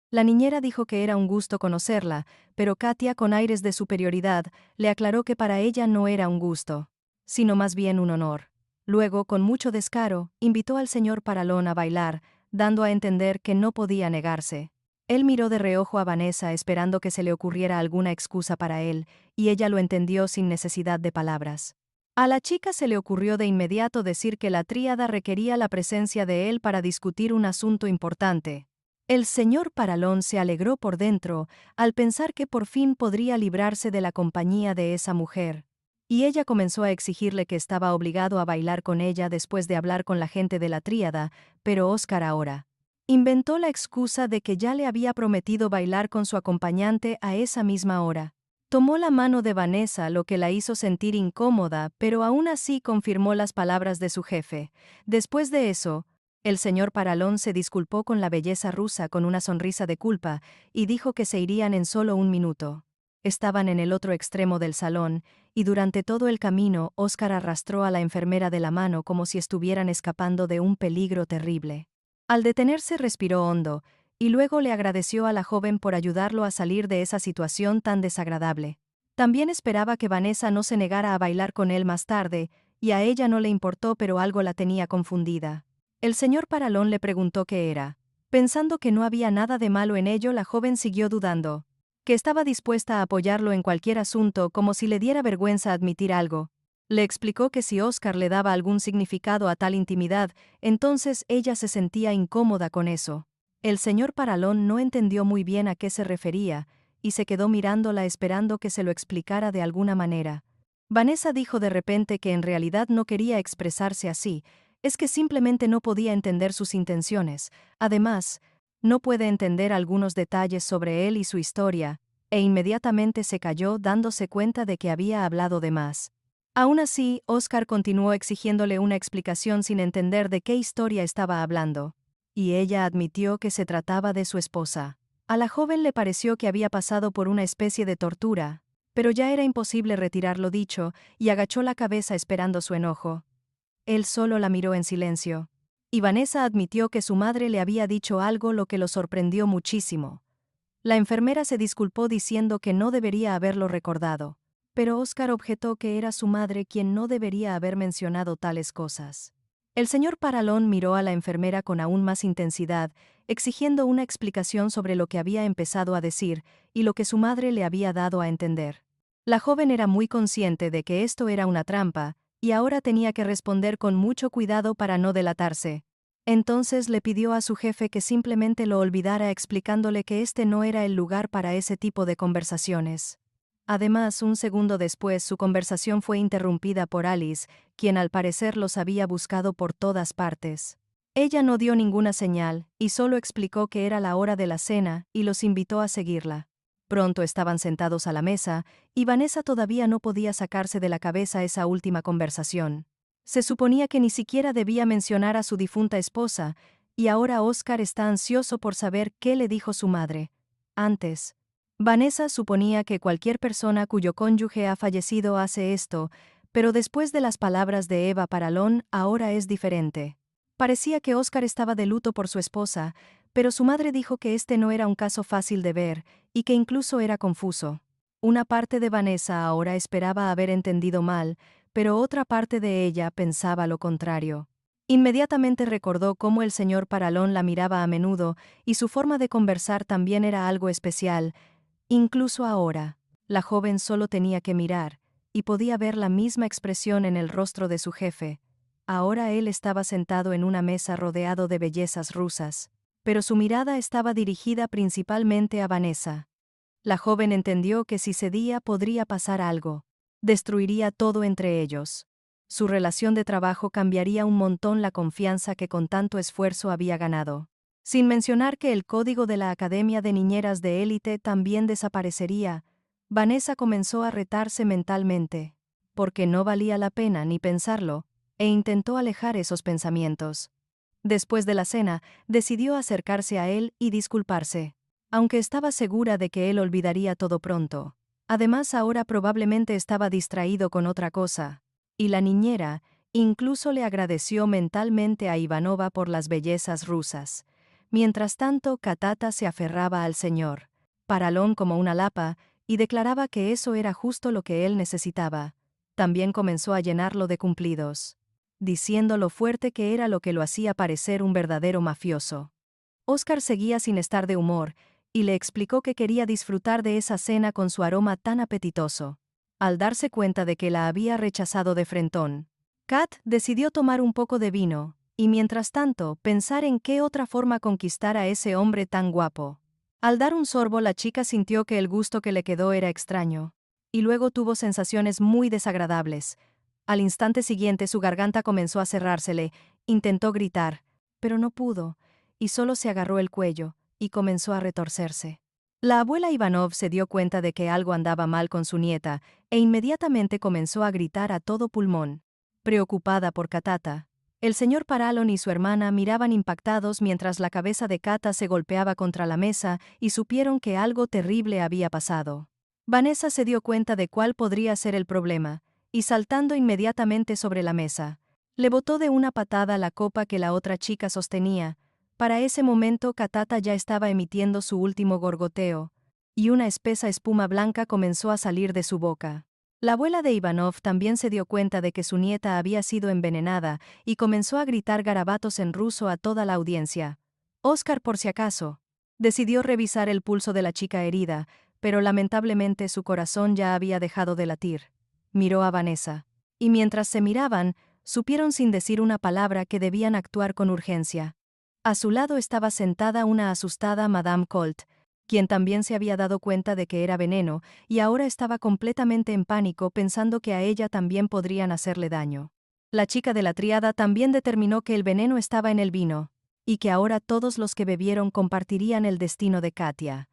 La niñera dijo que era un gusto conocerla, pero Katia, con aires de superioridad, le aclaró que para ella no era un gusto, sino más bien un honor. Luego, con mucho descaro, invitó al señor Paralón a bailar, dando a entender que no podía negarse. Él miró de reojo a Vanessa esperando que se le ocurriera alguna excusa para él, y ella lo entendió sin necesidad de palabras. A la chica se le ocurrió de inmediato decir que la tríada requería la presencia de él para discutir un asunto importante. El señor Paralón se alegró por dentro al pensar que por fin podría librarse de la compañía de esa mujer. Y ella comenzó a exigirle que estaba obligado a bailar con ella después de hablar con la gente de la tríada, pero Oscar ahora inventó la excusa de que ya le había prometido bailar con su acompañante a esa misma hora. Tomó la mano de Vanessa, lo que la hizo sentir incómoda, pero aún así confirmó las palabras de su jefe. Después de eso, el señor Paralón se disculpó con la belleza rusa con una sonrisa de culpa y dijo que se irían en solo un minuto. Estaban en el otro extremo del salón, y durante todo el camino Oscar arrastró a la enfermera de la mano como si estuvieran escapando de un peligro terrible. Al detenerse respiró hondo, y luego le agradeció a la joven por ayudarlo a salir de esa situación tan desagradable. También esperaba que Vanessa no se negara a bailar con él más tarde, y a ella no le importó, pero algo la tenía confundida. El señor Paralón le preguntó qué era. Pensando que no había nada de malo en ello, la joven siguió dudando, que estaba dispuesta a apoyarlo en cualquier asunto, como si le diera vergüenza admitir algo. Le explicó que si Oscar le daba algún significado a tal intimidad, entonces ella se sentía incómoda con eso. El señor Paralón no entendió muy bien a qué se refería, y se quedó mirándola esperando que se lo explicara de alguna manera. Vanessa dijo de repente que en realidad no quería expresarse así, es que simplemente no podía entender sus intenciones. Además, no puede entender algunos detalles sobre él y su historia, e inmediatamente se calló dándose cuenta de que había hablado de más. Aún así, Oscar continuó exigiéndole una explicación sin entender de qué historia estaba hablando. Y ella admitió que se trataba de su esposa. A la joven le pareció que había pasado por una especie de tortura, pero ya era imposible retirar lo dicho, y agachó la cabeza esperando su enojo. Él solo la miró en silencio. Y Vanessa admitió que su madre le había dicho algo, lo que lo sorprendió muchísimo. La enfermera se disculpó diciendo que no debería haberlo recordado, pero Oscar objetó que era su madre quien no debería haber mencionado tales cosas. El señor Paralón miró a la enfermera con aún más intensidad, exigiendo una explicación sobre lo que había empezado a decir y lo que su madre le había dado a entender. La joven era muy consciente de que esto era una trampa, y ahora tenía que responder con mucho cuidado para no delatarse. Entonces le pidió a su jefe que simplemente lo olvidara, explicándole que este no era el lugar para ese tipo de conversaciones. Además, un segundo después su conversación fue interrumpida por Alice, quien al parecer los había buscado por todas partes. Ella no dio ninguna señal, y solo explicó que era la hora de la cena, y los invitó a seguirla. Pronto estaban sentados a la mesa, y Vanessa todavía no podía sacarse de la cabeza esa última conversación. Se suponía que ni siquiera debía mencionar a su difunta esposa, y ahora Oscar está ansioso por saber qué le dijo su madre. Antes, Vanessa suponía que cualquier persona cuyo cónyuge ha fallecido hace esto, pero después de las palabras de Eva Paralón, ahora es diferente. Parecía que Oscar estaba de luto por su esposa, pero su madre dijo que este no era un caso fácil de ver, y que incluso era confuso. Una parte de Vanessa ahora esperaba haber entendido mal, pero otra parte de ella pensaba lo contrario. Inmediatamente recordó cómo el señor Paralón la miraba a menudo, y su forma de conversar también era algo especial. Incluso ahora, la joven solo tenía que mirar, y podía ver la misma expresión en el rostro de su jefe. Ahora él estaba sentado en una mesa rodeado de bellezas rusas, pero su mirada estaba dirigida principalmente a Vanessa. La joven entendió que si cedía podría pasar algo. Destruiría todo entre ellos. Su relación de trabajo cambiaría un montón la confianza que con tanto esfuerzo había ganado. Sin mencionar que el código de la Academia de Niñeras de Élite también desaparecería, Vanessa comenzó a retarse mentalmente, porque no valía la pena ni pensarlo, e intentó alejar esos pensamientos. Después de la cena, decidió acercarse a él y disculparse, aunque estaba segura de que él olvidaría todo pronto. Además, ahora probablemente estaba distraído con otra cosa, y la niñera incluso le agradeció mentalmente a Ivanova por las bellezas rusas. Mientras tanto, Katata se aferraba al señor Paralón como una lapa, y declaraba que eso era justo lo que él necesitaba. También comenzó a llenarlo de cumplidos, diciendo lo fuerte que era lo que lo hacía parecer un verdadero mafioso. Oscar seguía sin estar de humor, y le explicó que quería disfrutar de esa cena con su aroma tan apetitoso. Al darse cuenta de que la había rechazado de frentón, Kat decidió tomar un poco de vino, y mientras tanto pensar en qué otra forma conquistar a ese hombre tan guapo. Al dar un sorbo, la chica sintió que el gusto que le quedó era extraño, y luego tuvo sensaciones muy desagradables. Al instante siguiente su garganta comenzó a cerrársele, intentó gritar, pero no pudo, y solo se agarró el cuello, y comenzó a retorcerse. La abuela Ivanov se dio cuenta de que algo andaba mal con su nieta, e inmediatamente comenzó a gritar a todo pulmón. Preocupada por Katata, el señor Paralón y su hermana miraban impactados mientras la cabeza de Kata se golpeaba contra la mesa y supieron que algo terrible había pasado. Vanessa se dio cuenta de cuál podría ser el problema, y saltando inmediatamente sobre la mesa, le botó de una patada la copa que la otra chica sostenía. Para ese momento Katata ya estaba emitiendo su último gorgoteo, y una espesa espuma blanca comenzó a salir de su boca. La abuela de Ivanov también se dio cuenta de que su nieta había sido envenenada y comenzó a gritar garabatos en ruso a toda la audiencia. Oscar, por si acaso, decidió revisar el pulso de la chica herida, pero lamentablemente su corazón ya había dejado de latir. Miró a Vanessa, y mientras se miraban, supieron sin decir una palabra que debían actuar con urgencia. A su lado estaba sentada una asustada Madame Colt, quien también se había dado cuenta de que era veneno, y ahora estaba completamente en pánico pensando que a ella también podrían hacerle daño. La chica de la tríada también determinó que el veneno estaba en el vino, y que ahora todos los que bebieron compartirían el destino de Katia.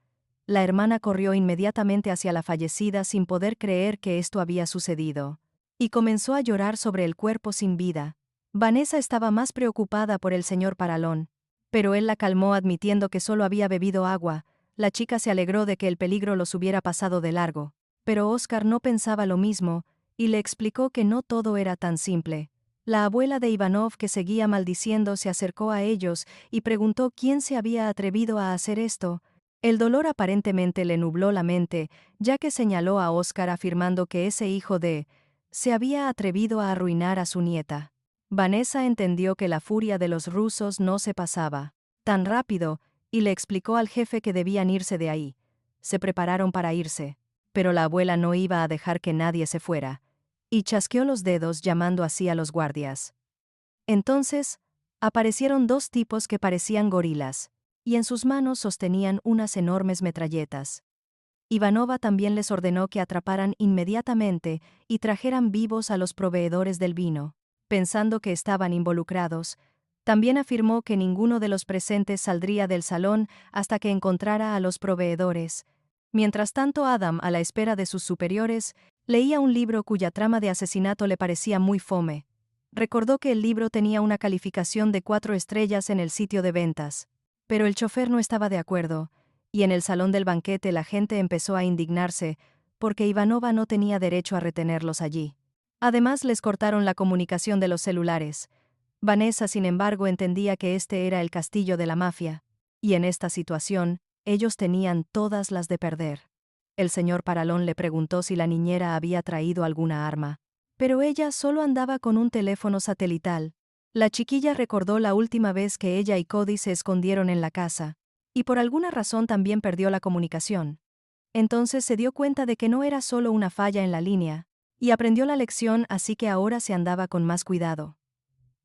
La hermana corrió inmediatamente hacia la fallecida sin poder creer que esto había sucedido, y comenzó a llorar sobre el cuerpo sin vida. Vanessa estaba más preocupada por el señor Paralón, pero él la calmó admitiendo que solo había bebido agua. La chica se alegró de que el peligro los hubiera pasado de largo, pero Oscar no pensaba lo mismo, y le explicó que no todo era tan simple. La abuela de Ivanov, que seguía maldiciendo, se acercó a ellos y preguntó quién se había atrevido a hacer esto. El dolor aparentemente le nubló la mente, ya que señaló a Oscar afirmando que ese hijo de se había atrevido a arruinar a su nieta. Vanessa entendió que la furia de los rusos no se pasaba tan rápido, y le explicó al jefe que debían irse de ahí. Se prepararon para irse, pero la abuela no iba a dejar que nadie se fuera, y chasqueó los dedos llamando así a los guardias. Entonces, aparecieron dos tipos que parecían gorilas, y en sus manos sostenían unas enormes metralletas. Ivanova también les ordenó que atraparan inmediatamente y trajeran vivos a los proveedores del vino, pensando que estaban involucrados, También afirmó que ninguno de los presentes saldría del salón hasta que encontrara a los proveedores. Mientras tanto, Adam, a la espera de sus superiores, leía un libro cuya trama de asesinato le parecía muy fome. Recordó que el libro tenía una calificación de 4 estrellas en el sitio de ventas. Pero el chofer no estaba de acuerdo, y en el salón del banquete la gente empezó a indignarse, porque Ivanova no tenía derecho a retenerlos allí. Además, les cortaron la comunicación de los celulares. Vanessa, sin embargo, entendía que este era el castillo de la mafia, y en esta situación, ellos tenían todas las de perder. El señor Paralón le preguntó si la niñera había traído alguna arma, pero ella solo andaba con un teléfono satelital. La chiquilla recordó la última vez que ella y Cody se escondieron en la casa, y por alguna razón también perdió la comunicación. Entonces se dio cuenta de que no era solo una falla en la línea, y aprendió la lección, así que ahora se andaba con más cuidado.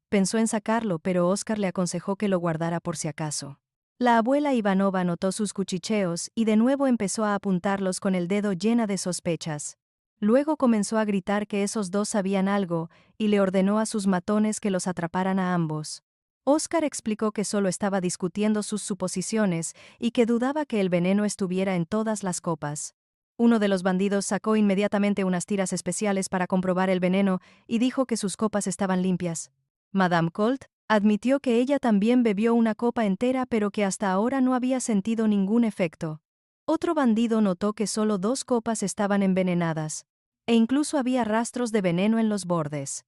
Pensó en sacarlo, pero Oscar le aconsejó que lo guardara por si acaso. La abuela Ivanova notó sus cuchicheos y de nuevo empezó a apuntarlos con el dedo llena de sospechas. Luego comenzó a gritar que esos dos sabían algo y le ordenó a sus matones que los atraparan a ambos. Oscar explicó que solo estaba discutiendo sus suposiciones y que dudaba que el veneno estuviera en todas las copas. Uno de los bandidos sacó inmediatamente unas tiras especiales para comprobar el veneno y dijo que sus copas estaban limpias. Madame Colt admitió que ella también bebió una copa entera pero que hasta ahora no había sentido ningún efecto. Otro bandido notó que solo 2 copas estaban envenenadas, e incluso había rastros de veneno en los bordes.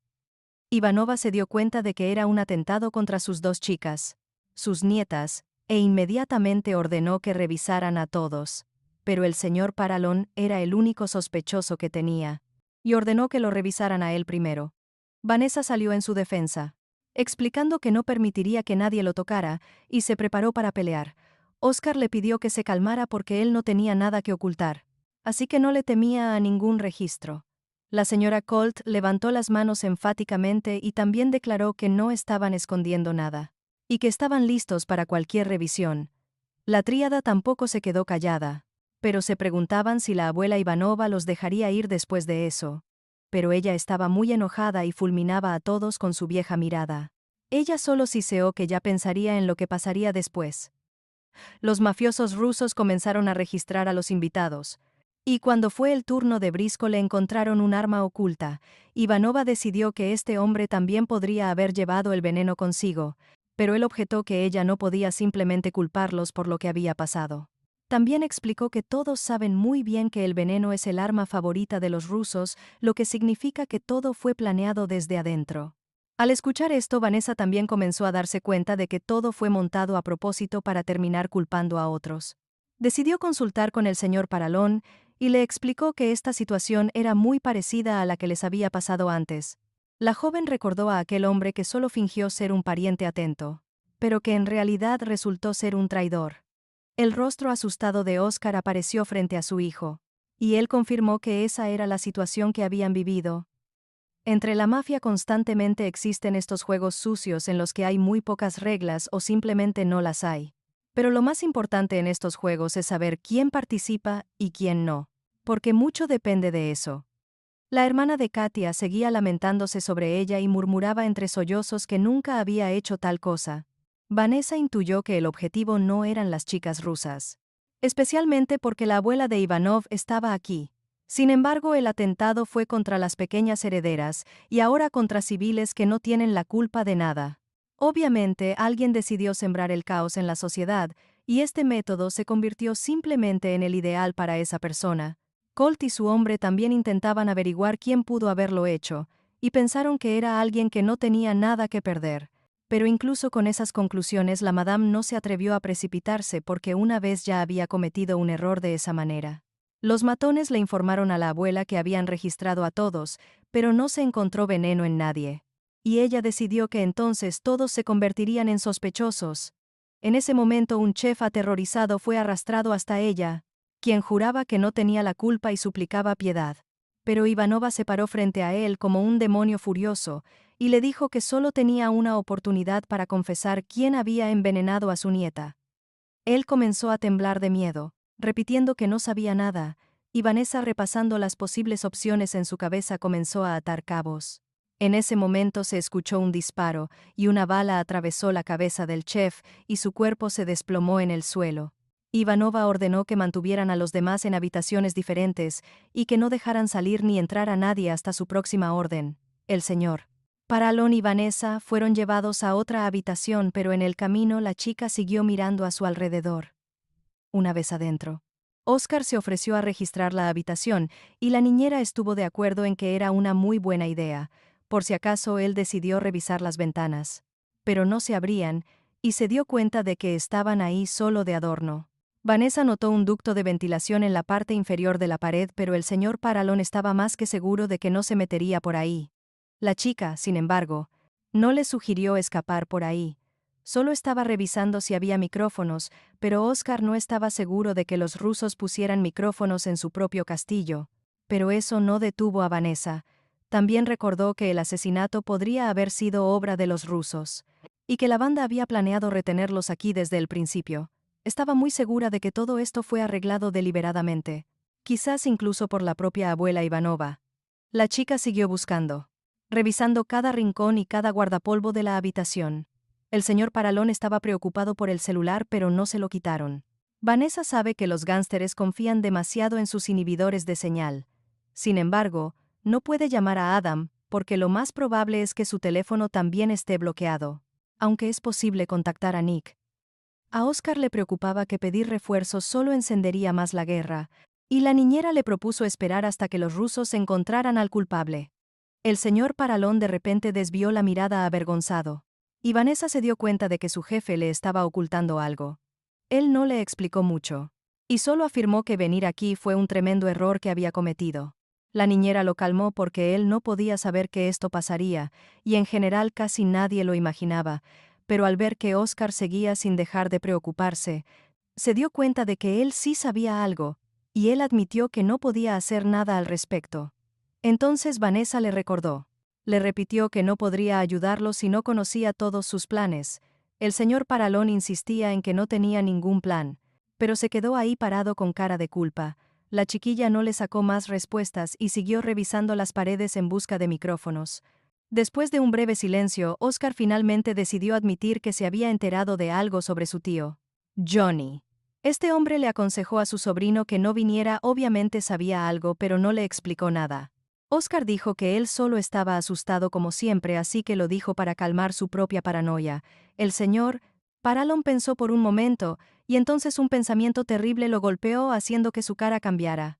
Ivanova se dio cuenta de que era un atentado contra sus 2 chicas, sus nietas, e inmediatamente ordenó que revisaran a todos. Pero el señor Paralón era el único sospechoso que tenía, y ordenó que lo revisaran a él primero. Vanessa salió en su defensa, explicando que no permitiría que nadie lo tocara, y se preparó para pelear. Oscar le pidió que se calmara porque él no tenía nada que ocultar, así que no le temía a ningún registro. La señora Colt levantó las manos enfáticamente y también declaró que no estaban escondiendo nada, y que estaban listos para cualquier revisión. La tríada tampoco se quedó callada, pero se preguntaban si la abuela Ivanova los dejaría ir después de eso. Pero ella estaba muy enojada y fulminaba a todos con su vieja mirada. Ella solo siseó que ya pensaría en lo que pasaría después. Los mafiosos rusos comenzaron a registrar a los invitados, y cuando fue el turno de Brisco le encontraron un arma oculta. Ivanova decidió que este hombre también podría haber llevado el veneno consigo, pero él objetó que ella no podía simplemente culparlos por lo que había pasado. También explicó que todos saben muy bien que el veneno es el arma favorita de los rusos, lo que significa que todo fue planeado desde adentro. Al escuchar esto, Vanessa también comenzó a darse cuenta de que todo fue montado a propósito para terminar culpando a otros. Decidió consultar con el señor Paralón y le explicó que esta situación era muy parecida a la que les había pasado antes. La joven recordó a aquel hombre que solo fingió ser un pariente atento, pero que en realidad resultó ser un traidor. El rostro asustado de Oscar apareció frente a su hijo, y él confirmó que esa era la situación que habían vivido. Entre la mafia constantemente existen estos juegos sucios en los que hay muy pocas reglas o simplemente no las hay. Pero lo más importante en estos juegos es saber quién participa y quién no, porque mucho depende de eso. La hermana de Katia seguía lamentándose sobre ella y murmuraba entre sollozos que nunca había hecho tal cosa. Vanessa intuyó que el objetivo no eran las chicas rusas, especialmente porque la abuela de Ivanov estaba aquí. Sin embargo, el atentado fue contra las pequeñas herederas y ahora contra civiles que no tienen la culpa de nada. Obviamente, alguien decidió sembrar el caos en la sociedad, y este método se convirtió simplemente en el ideal para esa persona. Colt y su hombre también intentaban averiguar quién pudo haberlo hecho, y pensaron que era alguien que no tenía nada que perder. Pero incluso con esas conclusiones la madame no se atrevió a precipitarse porque una vez ya había cometido un error de esa manera. Los matones le informaron a la abuela que habían registrado a todos, pero no se encontró veneno en nadie. Y ella decidió que entonces todos se convertirían en sospechosos. En ese momento un chef aterrorizado fue arrastrado hasta ella, quien juraba que no tenía la culpa y suplicaba piedad. Pero Ivanova se paró frente a él como un demonio furioso, y le dijo que solo tenía una oportunidad para confesar quién había envenenado a su nieta. Él comenzó a temblar de miedo, repitiendo que no sabía nada, y Vanessa, repasando las posibles opciones en su cabeza, comenzó a atar cabos. En ese momento se escuchó un disparo, y una bala atravesó la cabeza del chef, y su cuerpo se desplomó en el suelo. Ivanova ordenó que mantuvieran a los demás en habitaciones diferentes, y que no dejaran salir ni entrar a nadie hasta su próxima orden. El señor Paralón y Vanessa fueron llevados a otra habitación, pero en el camino la chica siguió mirando a su alrededor. Una vez adentro, Oscar se ofreció a registrar la habitación, y la niñera estuvo de acuerdo en que era una muy buena idea. Por si acaso él decidió revisar las ventanas. Pero no se abrían, y se dio cuenta de que estaban ahí solo de adorno. Vanessa notó un ducto de ventilación en la parte inferior de la pared, pero el señor Paralón estaba más que seguro de que no se metería por ahí. La chica, sin embargo, no le sugirió escapar por ahí. Solo estaba revisando si había micrófonos, pero Oscar no estaba seguro de que los rusos pusieran micrófonos en su propio castillo. Pero eso no detuvo a Vanessa. También recordó que el asesinato podría haber sido obra de los rusos, y que la banda había planeado retenerlos aquí desde el principio. Estaba muy segura de que todo esto fue arreglado deliberadamente, quizás incluso por la propia abuela Ivanova. La chica siguió buscando, revisando cada rincón y cada guardapolvo de la habitación. El señor Paralón estaba preocupado por el celular, pero no se lo quitaron. Vanessa sabe que los gánsteres confían demasiado en sus inhibidores de señal. Sin embargo, no puede llamar a Adam, porque lo más probable es que su teléfono también esté bloqueado. Aunque es posible contactar a Nick. A Oscar le preocupaba que pedir refuerzos solo encendería más la guerra, y la niñera le propuso esperar hasta que los rusos encontraran al culpable. El señor Paralón de repente desvió la mirada avergonzado. Y Vanessa se dio cuenta de que su jefe le estaba ocultando algo. Él no le explicó mucho. Y solo afirmó que venir aquí fue un tremendo error que había cometido. La niñera lo calmó porque él no podía saber que esto pasaría, y en general casi nadie lo imaginaba, pero al ver que Oscar seguía sin dejar de preocuparse, se dio cuenta de que él sí sabía algo, y él admitió que no podía hacer nada al respecto. Entonces Vanessa le recordó. Le repitió que no podría ayudarlo si no conocía todos sus planes. El señor Paralón insistía en que no tenía ningún plan, pero se quedó ahí parado con cara de culpa. La chiquilla no le sacó más respuestas y siguió revisando las paredes en busca de micrófonos. Después de un breve silencio, Oscar finalmente decidió admitir que se había enterado de algo sobre su tío, Johnny. Este hombre le aconsejó a su sobrino que no viniera, obviamente sabía algo, pero no le explicó nada. Oscar dijo que él solo estaba asustado como siempre, así que lo dijo para calmar su propia paranoia. El señor Paralon pensó por un momento, y entonces un pensamiento terrible lo golpeó haciendo que su cara cambiara.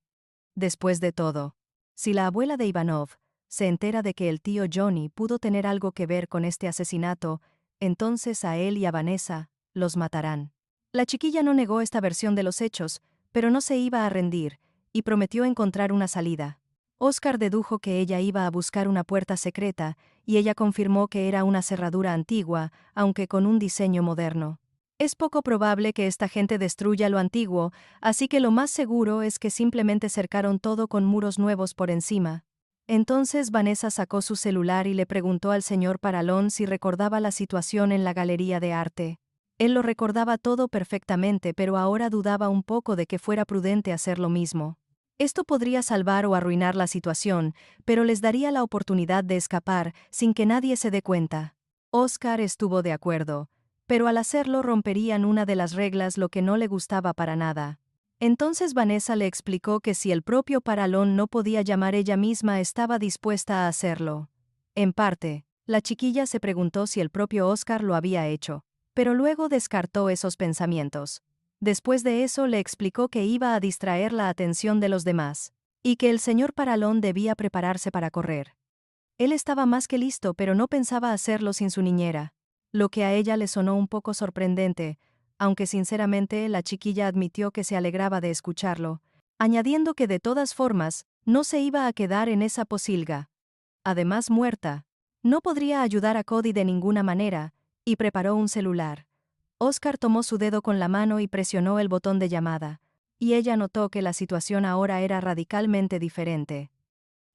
Después de todo, si la abuela de Ivanov se entera de que el tío Johnny pudo tener algo que ver con este asesinato, entonces a él y a Vanessa los matarán. La chiquilla no negó esta versión de los hechos, pero no se iba a rendir, y prometió encontrar una salida. Oscar dedujo que ella iba a buscar una puerta secreta, y ella confirmó que era una cerradura antigua, aunque con un diseño moderno. Es poco probable que esta gente destruya lo antiguo, así que lo más seguro es que simplemente cercaron todo con muros nuevos por encima. Entonces Vanessa sacó su celular y le preguntó al señor Paralón si recordaba la situación en la galería de arte. Él lo recordaba todo perfectamente, pero ahora dudaba un poco de que fuera prudente hacer lo mismo. Esto podría salvar o arruinar la situación, pero les daría la oportunidad de escapar sin que nadie se dé cuenta. Oscar estuvo de acuerdo, pero al hacerlo romperían una de las reglas, lo que no le gustaba para nada. Entonces Vanessa le explicó que si el propio Paralón no podía llamar, ella misma estaba dispuesta a hacerlo. En parte, la chiquilla se preguntó si el propio Oscar lo había hecho, pero luego descartó esos pensamientos. Después de eso le explicó que iba a distraer la atención de los demás, y que el señor Paralón debía prepararse para correr. Él estaba más que listo, pero no pensaba hacerlo sin su niñera, lo que a ella le sonó un poco sorprendente, aunque sinceramente la chiquilla admitió que se alegraba de escucharlo, añadiendo que de todas formas, no se iba a quedar en esa posilga. Además, muerta, no podría ayudar a Cody de ninguna manera, y preparó un celular. Oscar tomó su dedo con la mano y presionó el botón de llamada, y ella notó que la situación ahora era radicalmente diferente.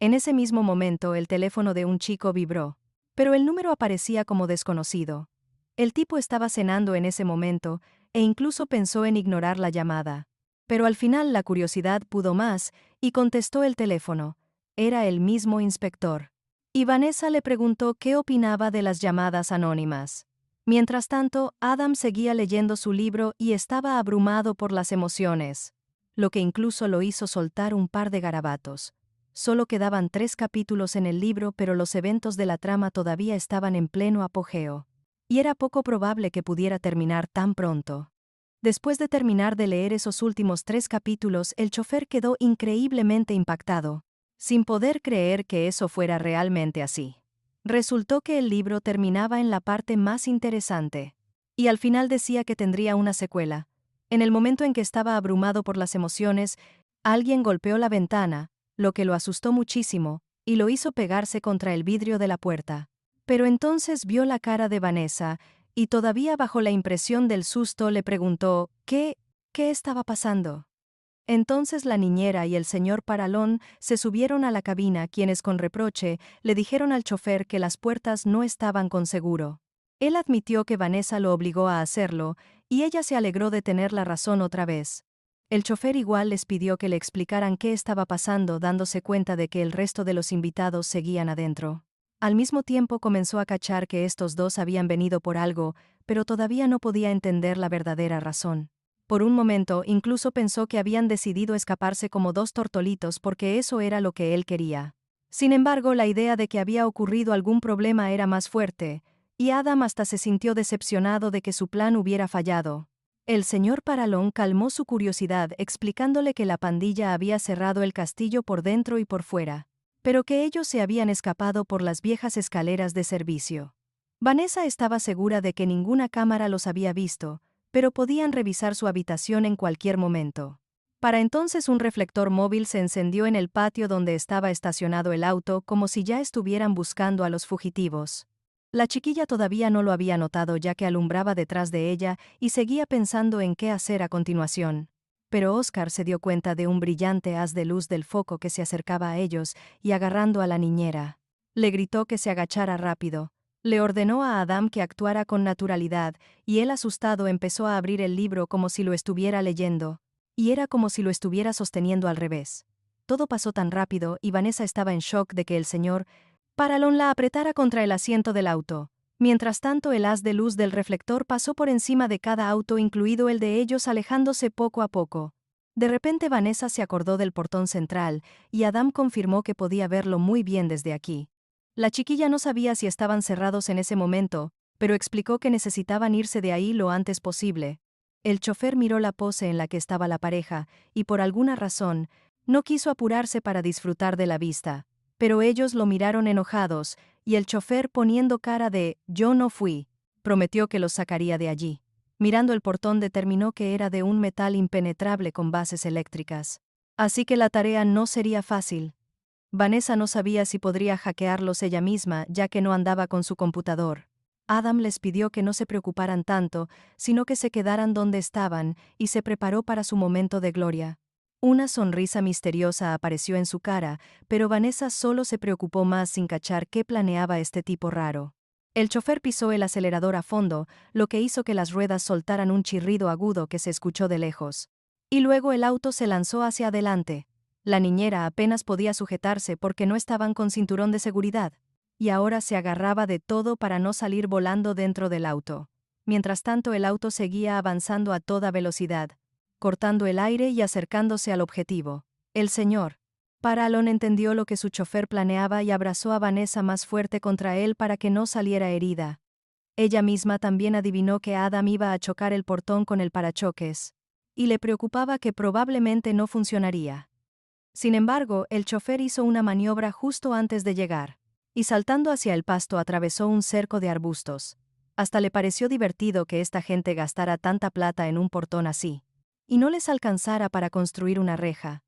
En ese mismo momento el teléfono de un chico vibró, pero el número aparecía como desconocido. El tipo estaba cenando en ese momento, e incluso pensó en ignorar la llamada. Pero al final la curiosidad pudo más, y contestó el teléfono. Era el mismo inspector. y Vanessa le preguntó qué opinaba de las llamadas anónimas. Mientras tanto, Adam seguía leyendo su libro y estaba abrumado por las emociones, lo que incluso lo hizo soltar un par de garabatos. Solo quedaban 3 capítulos en el libro, pero los eventos de la trama todavía estaban en pleno apogeo. Y era poco probable que pudiera terminar tan pronto. Después de terminar de leer esos últimos 3 capítulos, el chofer quedó increíblemente impactado, sin poder creer que eso fuera realmente así. Resultó que el libro terminaba en la parte más interesante. Y al final decía que tendría una secuela. En el momento en que estaba abrumado por las emociones, alguien golpeó la ventana, lo que lo asustó muchísimo, y lo hizo pegarse contra el vidrio de la puerta. Pero entonces vio la cara de Vanessa, y todavía bajo la impresión del susto le preguntó, ¿qué estaba pasando? Entonces la niñera y el señor Paralón se subieron a la cabina, quienes con reproche le dijeron al chofer que las puertas no estaban con seguro. Él admitió que Vanessa lo obligó a hacerlo, y ella se alegró de tener la razón otra vez. El chofer igual les pidió que le explicaran qué estaba pasando, dándose cuenta de que el resto de los invitados seguían adentro. Al mismo tiempo comenzó a cachar que estos dos habían venido por algo, pero todavía no podía entender la verdadera razón. Por un momento incluso pensó que habían decidido escaparse como 2 tortolitos porque eso era lo que él quería. Sin embargo, la idea de que había ocurrido algún problema era más fuerte, y Adam hasta se sintió decepcionado de que su plan hubiera fallado. El señor Paralón calmó su curiosidad explicándole que la pandilla había cerrado el castillo por dentro y por fuera, pero que ellos se habían escapado por las viejas escaleras de servicio. Vanessa estaba segura de que ninguna cámara los había visto, pero podían revisar su habitación en cualquier momento. Para entonces un reflector móvil se encendió en el patio donde estaba estacionado el auto, como si ya estuvieran buscando a los fugitivos. La chiquilla todavía no lo había notado, ya que alumbraba detrás de ella y seguía pensando en qué hacer a continuación. Pero Oscar se dio cuenta de un brillante haz de luz del foco que se acercaba a ellos y agarrando a la niñera. Le gritó que se agachara rápido. Le ordenó a Adam que actuara con naturalidad, y él asustado empezó a abrir el libro como si lo estuviera leyendo. Y era como si lo estuviera sosteniendo al revés. Todo pasó tan rápido y Vanessa estaba en shock de que el señor Paralón la apretara contra el asiento del auto. Mientras tanto, el haz de luz del reflector pasó por encima de cada auto, incluido el de ellos, alejándose poco a poco. De repente Vanessa se acordó del portón central, y Adam confirmó que podía verlo muy bien desde aquí. La chiquilla no sabía si estaban cerrados en ese momento, pero explicó que necesitaban irse de ahí lo antes posible. El chofer miró la pose en la que estaba la pareja, y por alguna razón, no quiso apurarse para disfrutar de la vista. Pero ellos lo miraron enojados, y el chofer, poniendo cara de «yo no fui», prometió que los sacaría de allí. Mirando el portón, determinó que era de un metal impenetrable con bases eléctricas. Así que la tarea no sería fácil. Vanessa no sabía si podría hackearlos ella misma, ya que no andaba con su computador. Adam les pidió que no se preocuparan tanto, sino que se quedaran donde estaban, y se preparó para su momento de gloria. Una sonrisa misteriosa apareció en su cara, pero Vanessa solo se preocupó más sin cachar qué planeaba este tipo raro. El chofer pisó el acelerador a fondo, lo que hizo que las ruedas soltaran un chirrido agudo que se escuchó de lejos. Y luego el auto se lanzó hacia adelante. La niñera apenas podía sujetarse porque no estaban con cinturón de seguridad, y ahora se agarraba de todo para no salir volando dentro del auto. Mientras tanto, el auto seguía avanzando a toda velocidad, cortando el aire y acercándose al objetivo. El señor Paralón entendió lo que su chofer planeaba y abrazó a Vanessa más fuerte contra él para que no saliera herida. Ella misma también adivinó que Adam iba a chocar el portón con el parachoques, y le preocupaba que probablemente no funcionaría. Sin embargo, el chofer hizo una maniobra justo antes de llegar, y saltando hacia el pasto atravesó un cerco de arbustos. Hasta le pareció divertido que esta gente gastara tanta plata en un portón así, y no les alcanzara para construir una reja.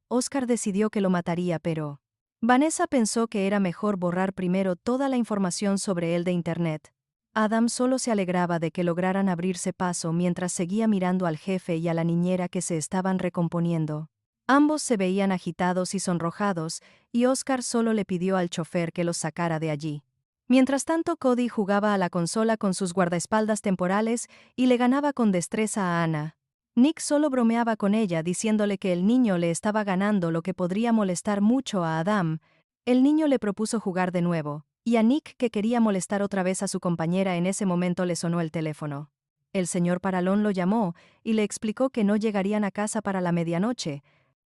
Oscar decidió que lo mataría, pero Vanessa pensó que era mejor borrar primero toda la información sobre él de Internet. Adam solo se alegraba de que lograran abrirse paso mientras seguía mirando al jefe y a la niñera que se estaban recomponiendo. Ambos se veían agitados y sonrojados, y Oscar solo le pidió al chofer que los sacara de allí. Mientras tanto, Cody jugaba a la consola con sus guardaespaldas temporales y le ganaba con destreza a Anna. Nick solo bromeaba con ella diciéndole que el niño le estaba ganando, lo que podría molestar mucho a Adam. El niño le propuso jugar de nuevo, y a Nick, que quería molestar otra vez a su compañera, en ese momento le sonó el teléfono. El señor Paralón lo llamó y le explicó que no llegarían a casa para la medianoche.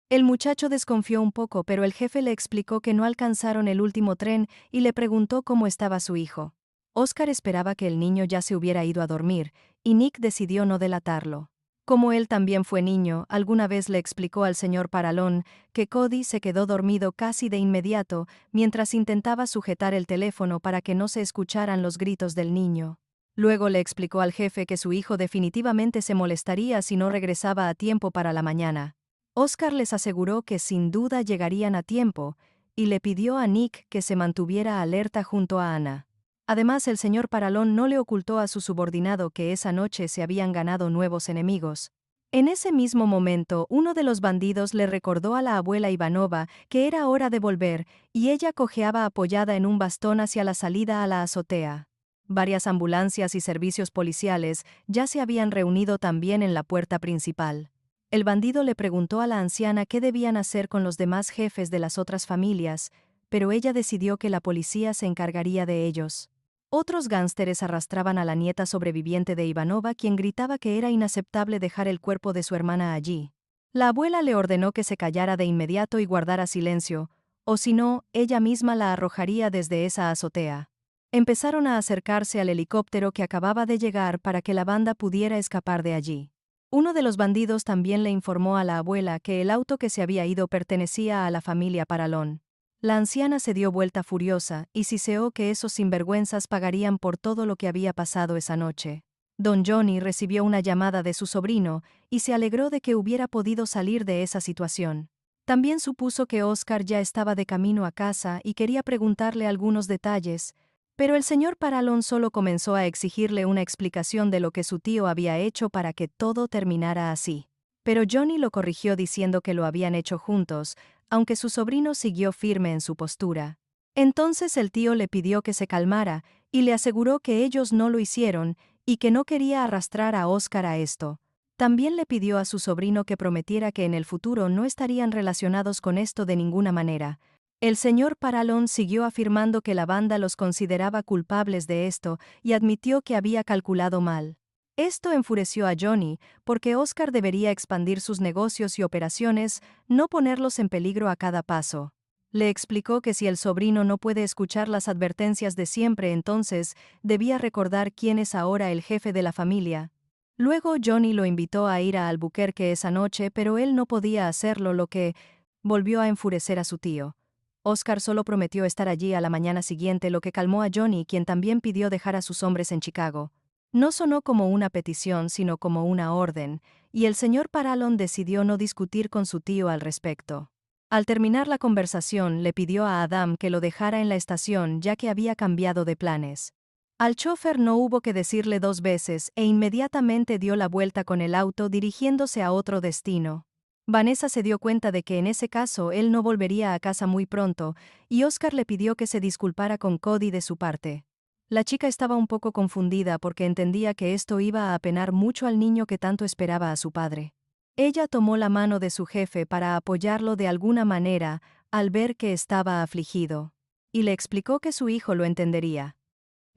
El muchacho desconfió un poco, pero el jefe le explicó que no alcanzaron el último tren y le preguntó cómo estaba su hijo. Oscar esperaba que el niño ya se hubiera ido a dormir, y Nick decidió no delatarlo. Como él también fue niño, alguna vez le explicó al señor Paralón que Cody se quedó dormido casi de inmediato mientras intentaba sujetar el teléfono para que no se escucharan los gritos del niño. Luego le explicó al jefe que su hijo definitivamente se molestaría si no regresaba a tiempo para la mañana. Oscar les aseguró que sin duda llegarían a tiempo, y le pidió a Nick que se mantuviera alerta junto a Ana. Además, el señor Paralón no le ocultó a su subordinado que esa noche se habían ganado nuevos enemigos. En ese mismo momento, uno de los bandidos le recordó a la abuela Ivanova que era hora de volver, y ella cojeaba apoyada en un bastón hacia la salida a la azotea. Varias ambulancias y servicios policiales ya se habían reunido también en la puerta principal. El bandido le preguntó a la anciana qué debían hacer con los demás jefes de las otras familias, pero ella decidió que la policía se encargaría de ellos. Otros gánsteres arrastraban a la nieta sobreviviente de Ivanova, quien gritaba que era inaceptable dejar el cuerpo de su hermana allí. La abuela le ordenó que se callara de inmediato y guardara silencio, o si no, ella misma la arrojaría desde esa azotea. Empezaron a acercarse al helicóptero que acababa de llegar para que la banda pudiera escapar de allí. Uno de los bandidos también le informó a la abuela que el auto que se había ido pertenecía a la familia Paralón. La anciana se dio vuelta furiosa y siseó que esos sinvergüenzas pagarían por todo lo que había pasado esa noche. Don Johnny recibió una llamada de su sobrino y se alegró de que hubiera podido salir de esa situación. También supuso que Oscar ya estaba de camino a casa y quería preguntarle algunos detalles, pero el señor Paralón solo comenzó a exigirle una explicación de lo que su tío había hecho para que todo terminara así. Pero Johnny lo corrigió diciendo que lo habían hecho juntos, aunque su sobrino siguió firme en su postura. Entonces el tío le pidió que se calmara y le aseguró que ellos no lo hicieron y que no quería arrastrar a Oscar a esto. También le pidió a su sobrino que prometiera que en el futuro no estarían relacionados con esto de ninguna manera. El señor Paralón siguió afirmando que la banda los consideraba culpables de esto y admitió que había calculado mal. Esto enfureció a Johnny, porque Oscar debería expandir sus negocios y operaciones, no ponerlos en peligro a cada paso. Le explicó que si el sobrino no puede escuchar las advertencias de siempre, entonces debía recordar quién es ahora el jefe de la familia. Luego Johnny lo invitó a ir a Albuquerque esa noche, pero él no podía hacerlo, lo que volvió a enfurecer a su tío. Oscar solo prometió estar allí a la mañana siguiente, lo que calmó a Johnny, quien también pidió dejar a sus hombres en Chicago. No sonó como una petición, sino como una orden, y el señor Paralón decidió no discutir con su tío al respecto. Al terminar la conversación, le pidió a Adam que lo dejara en la estación, ya que había cambiado de planes. Al chofer no hubo que decirle dos veces e inmediatamente dio la vuelta con el auto dirigiéndose a otro destino. Vanessa se dio cuenta de que en ese caso él no volvería a casa muy pronto, y Oscar le pidió que se disculpara con Cody de su parte. La chica estaba un poco confundida porque entendía que esto iba a apenar mucho al niño que tanto esperaba a su padre. Ella tomó la mano de su jefe para apoyarlo de alguna manera al ver que estaba afligido, y le explicó que su hijo lo entendería.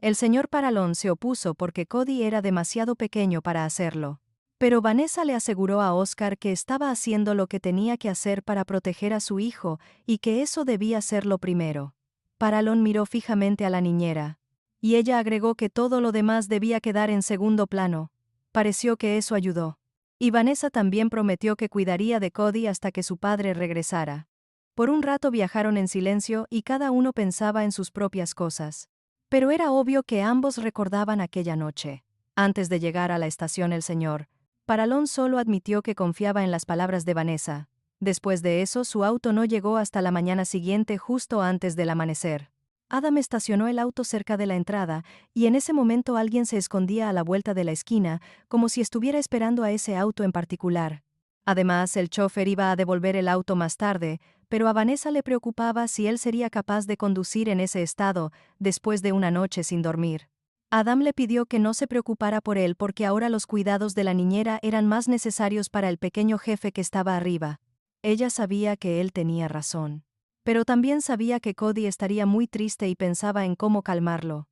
El señor Paralón se opuso porque Cody era demasiado pequeño para hacerlo. Pero Vanessa le aseguró a Oscar que estaba haciendo lo que tenía que hacer para proteger a su hijo y que eso debía ser lo primero. Paralón miró fijamente a la niñera, y ella agregó que todo lo demás debía quedar en segundo plano. Pareció que eso ayudó. Y Vanessa también prometió que cuidaría de Cody hasta que su padre regresara. Por un rato viajaron en silencio y cada uno pensaba en sus propias cosas. Pero era obvio que ambos recordaban aquella noche. Antes de llegar a la estación, el señor Paralón solo admitió que confiaba en las palabras de Vanessa. Después de eso, su auto no llegó hasta la mañana siguiente, justo antes del amanecer. Adam estacionó el auto cerca de la entrada, y en ese momento alguien se escondía a la vuelta de la esquina, como si estuviera esperando a ese auto en particular. Además, el chofer iba a devolver el auto más tarde, pero a Vanessa le preocupaba si él sería capaz de conducir en ese estado, después de una noche sin dormir. Adam le pidió que no se preocupara por él porque ahora los cuidados de la niñera eran más necesarios para el pequeño jefe que estaba arriba. Ella sabía que él tenía razón. Pero también sabía que Cody estaría muy triste y pensaba en cómo calmarlo.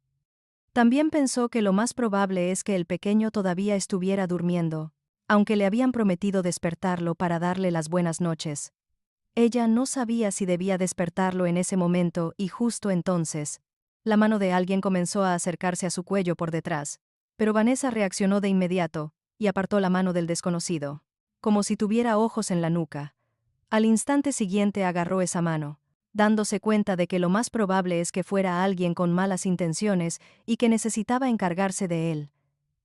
También pensó que lo más probable es que el pequeño todavía estuviera durmiendo, aunque le habían prometido despertarlo para darle las buenas noches. Ella no sabía si debía despertarlo en ese momento y justo entonces, la mano de alguien comenzó a acercarse a su cuello por detrás, pero Vanessa reaccionó de inmediato y apartó la mano del desconocido, como si tuviera ojos en la nuca. Al instante siguiente agarró esa mano, dándose cuenta de que lo más probable es que fuera alguien con malas intenciones y que necesitaba encargarse de él.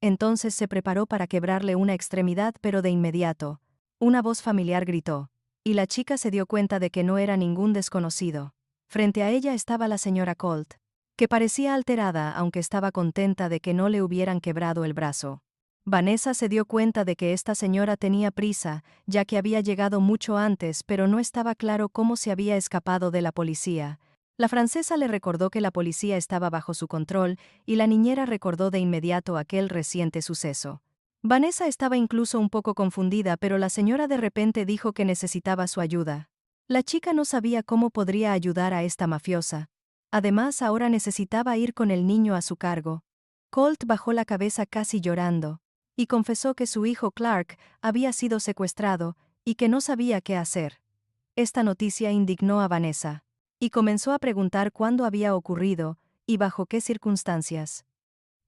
Entonces se preparó para quebrarle una extremidad, pero de inmediato, una voz familiar gritó, y la chica se dio cuenta de que no era ningún desconocido. Frente a ella estaba la señora Colt, que parecía alterada aunque estaba contenta de que no le hubieran quebrado el brazo. Vanessa se dio cuenta de que esta señora tenía prisa, ya que había llegado mucho antes, pero no estaba claro cómo se había escapado de la policía. La francesa le recordó que la policía estaba bajo su control, y la niñera recordó de inmediato aquel reciente suceso. Vanessa estaba incluso un poco confundida, pero la señora de repente dijo que necesitaba su ayuda. La chica no sabía cómo podría ayudar a esta mafiosa. Además, ahora necesitaba ir con el niño a su cargo. Colt bajó la cabeza casi llorando y confesó que su hijo Clark había sido secuestrado y que no sabía qué hacer. Esta noticia indignó a Vanessa, y comenzó a preguntar cuándo había ocurrido y bajo qué circunstancias.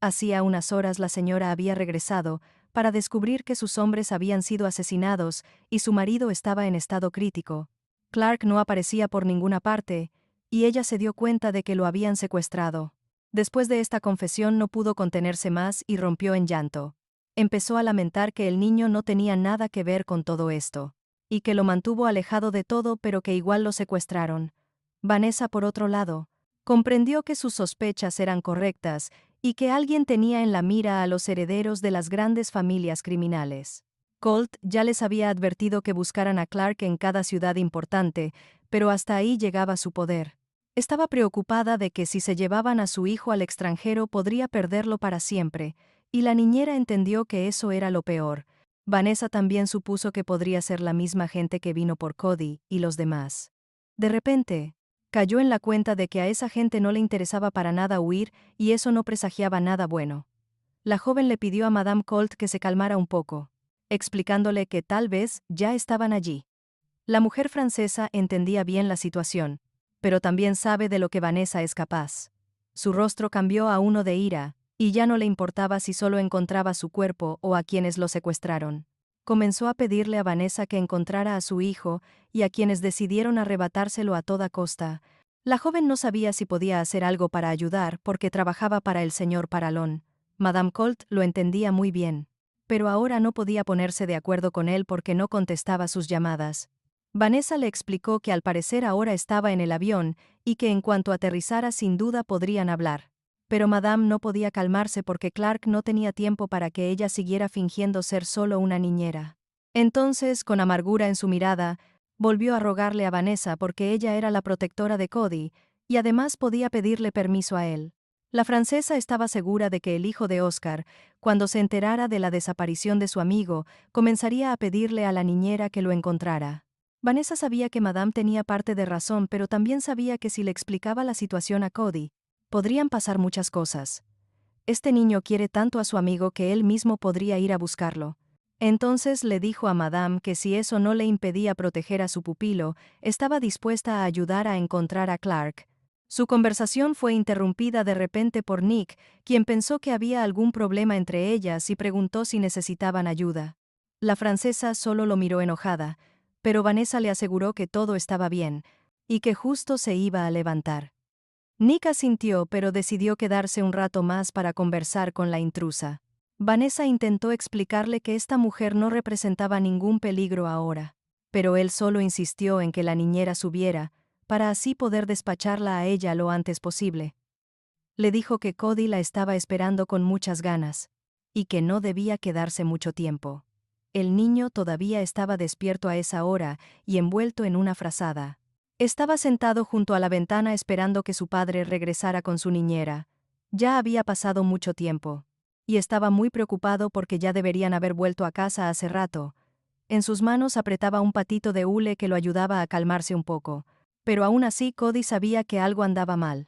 Hacía unas horas la señora había regresado para descubrir que sus hombres habían sido asesinados y su marido estaba en estado crítico. Clark no aparecía por ninguna parte, y ella se dio cuenta de que lo habían secuestrado. Después de esta confesión no pudo contenerse más y rompió en llanto. Empezó a lamentar que el niño no tenía nada que ver con todo esto, y que lo mantuvo alejado de todo, pero que igual lo secuestraron. Vanessa, por otro lado, comprendió que sus sospechas eran correctas y que alguien tenía en la mira a los herederos de las grandes familias criminales. Colt ya les había advertido que buscaran a Clark en cada ciudad importante, pero hasta ahí llegaba su poder. Estaba preocupada de que si se llevaban a su hijo al extranjero podría perderlo para siempre, y la niñera entendió que eso era lo peor. Vanessa también supuso que podría ser la misma gente que vino por Cody y los demás. De repente, cayó en la cuenta de que a esa gente no le interesaba para nada huir, y eso no presagiaba nada bueno. La joven le pidió a Madame Colt que se calmara un poco, explicándole que tal vez ya estaban allí. La mujer francesa entendía bien la situación, pero también sabe de lo que Vanessa es capaz. Su rostro cambió a uno de ira, y ya no le importaba si solo encontraba su cuerpo o a quienes lo secuestraron. Comenzó a pedirle a Vanessa que encontrara a su hijo y a quienes decidieron arrebatárselo a toda costa. La joven no sabía si podía hacer algo para ayudar porque trabajaba para el señor Paralón. Madame Colt lo entendía muy bien, pero ahora no podía ponerse de acuerdo con él porque no contestaba sus llamadas. Vanessa le explicó que al parecer ahora estaba en el avión y que en cuanto aterrizara sin duda podrían hablar. Pero Madame no podía calmarse porque Clark no tenía tiempo para que ella siguiera fingiendo ser solo una niñera. Entonces, con amargura en su mirada, volvió a rogarle a Vanessa porque ella era la protectora de Cody, y además podía pedirle permiso a él. La francesa estaba segura de que el hijo de Oscar, cuando se enterara de la desaparición de su amigo, comenzaría a pedirle a la niñera que lo encontrara. Vanessa sabía que Madame tenía parte de razón, pero también sabía que si le explicaba la situación a Cody, podrían pasar muchas cosas. Este niño quiere tanto a su amigo que él mismo podría ir a buscarlo. Entonces le dijo a Madame que si eso no le impedía proteger a su pupilo, estaba dispuesta a ayudar a encontrar a Clark. Su conversación fue interrumpida de repente por Nick, quien pensó que había algún problema entre ellas y preguntó si necesitaban ayuda. La francesa solo lo miró enojada, pero Vanessa le aseguró que todo estaba bien, y que justo se iba a levantar. Nick asintió, pero decidió quedarse un rato más para conversar con la intrusa. Vanessa intentó explicarle que esta mujer no representaba ningún peligro ahora, pero él solo insistió en que la niñera subiera, para así poder despacharla a ella lo antes posible. Le dijo que Cody la estaba esperando con muchas ganas, y que no debía quedarse mucho tiempo. El niño todavía estaba despierto a esa hora y envuelto en una frazada. Estaba sentado junto a la ventana esperando que su padre regresara con su niñera. Ya había pasado mucho tiempo, y estaba muy preocupado porque ya deberían haber vuelto a casa hace rato. En sus manos apretaba un patito de hule que lo ayudaba a calmarse un poco. Pero aún así Cody sabía que algo andaba mal.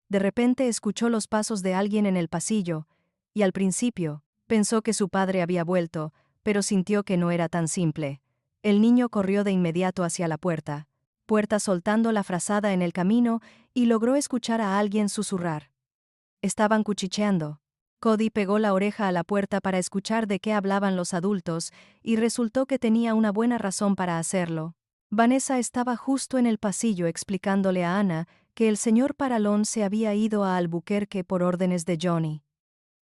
De repente escuchó los pasos de alguien en el pasillo, y al principio, pensó que su padre había vuelto, pero sintió que no era tan simple. El niño corrió de inmediato hacia la puerta soltando la frazada en el camino, y logró escuchar a alguien susurrar. Estaban cuchicheando. Cody pegó la oreja a la puerta para escuchar de qué hablaban los adultos, y resultó que tenía una buena razón para hacerlo. Vanessa estaba justo en el pasillo explicándole a Ana que el señor Paralón se había ido a Albuquerque por órdenes de Johnny.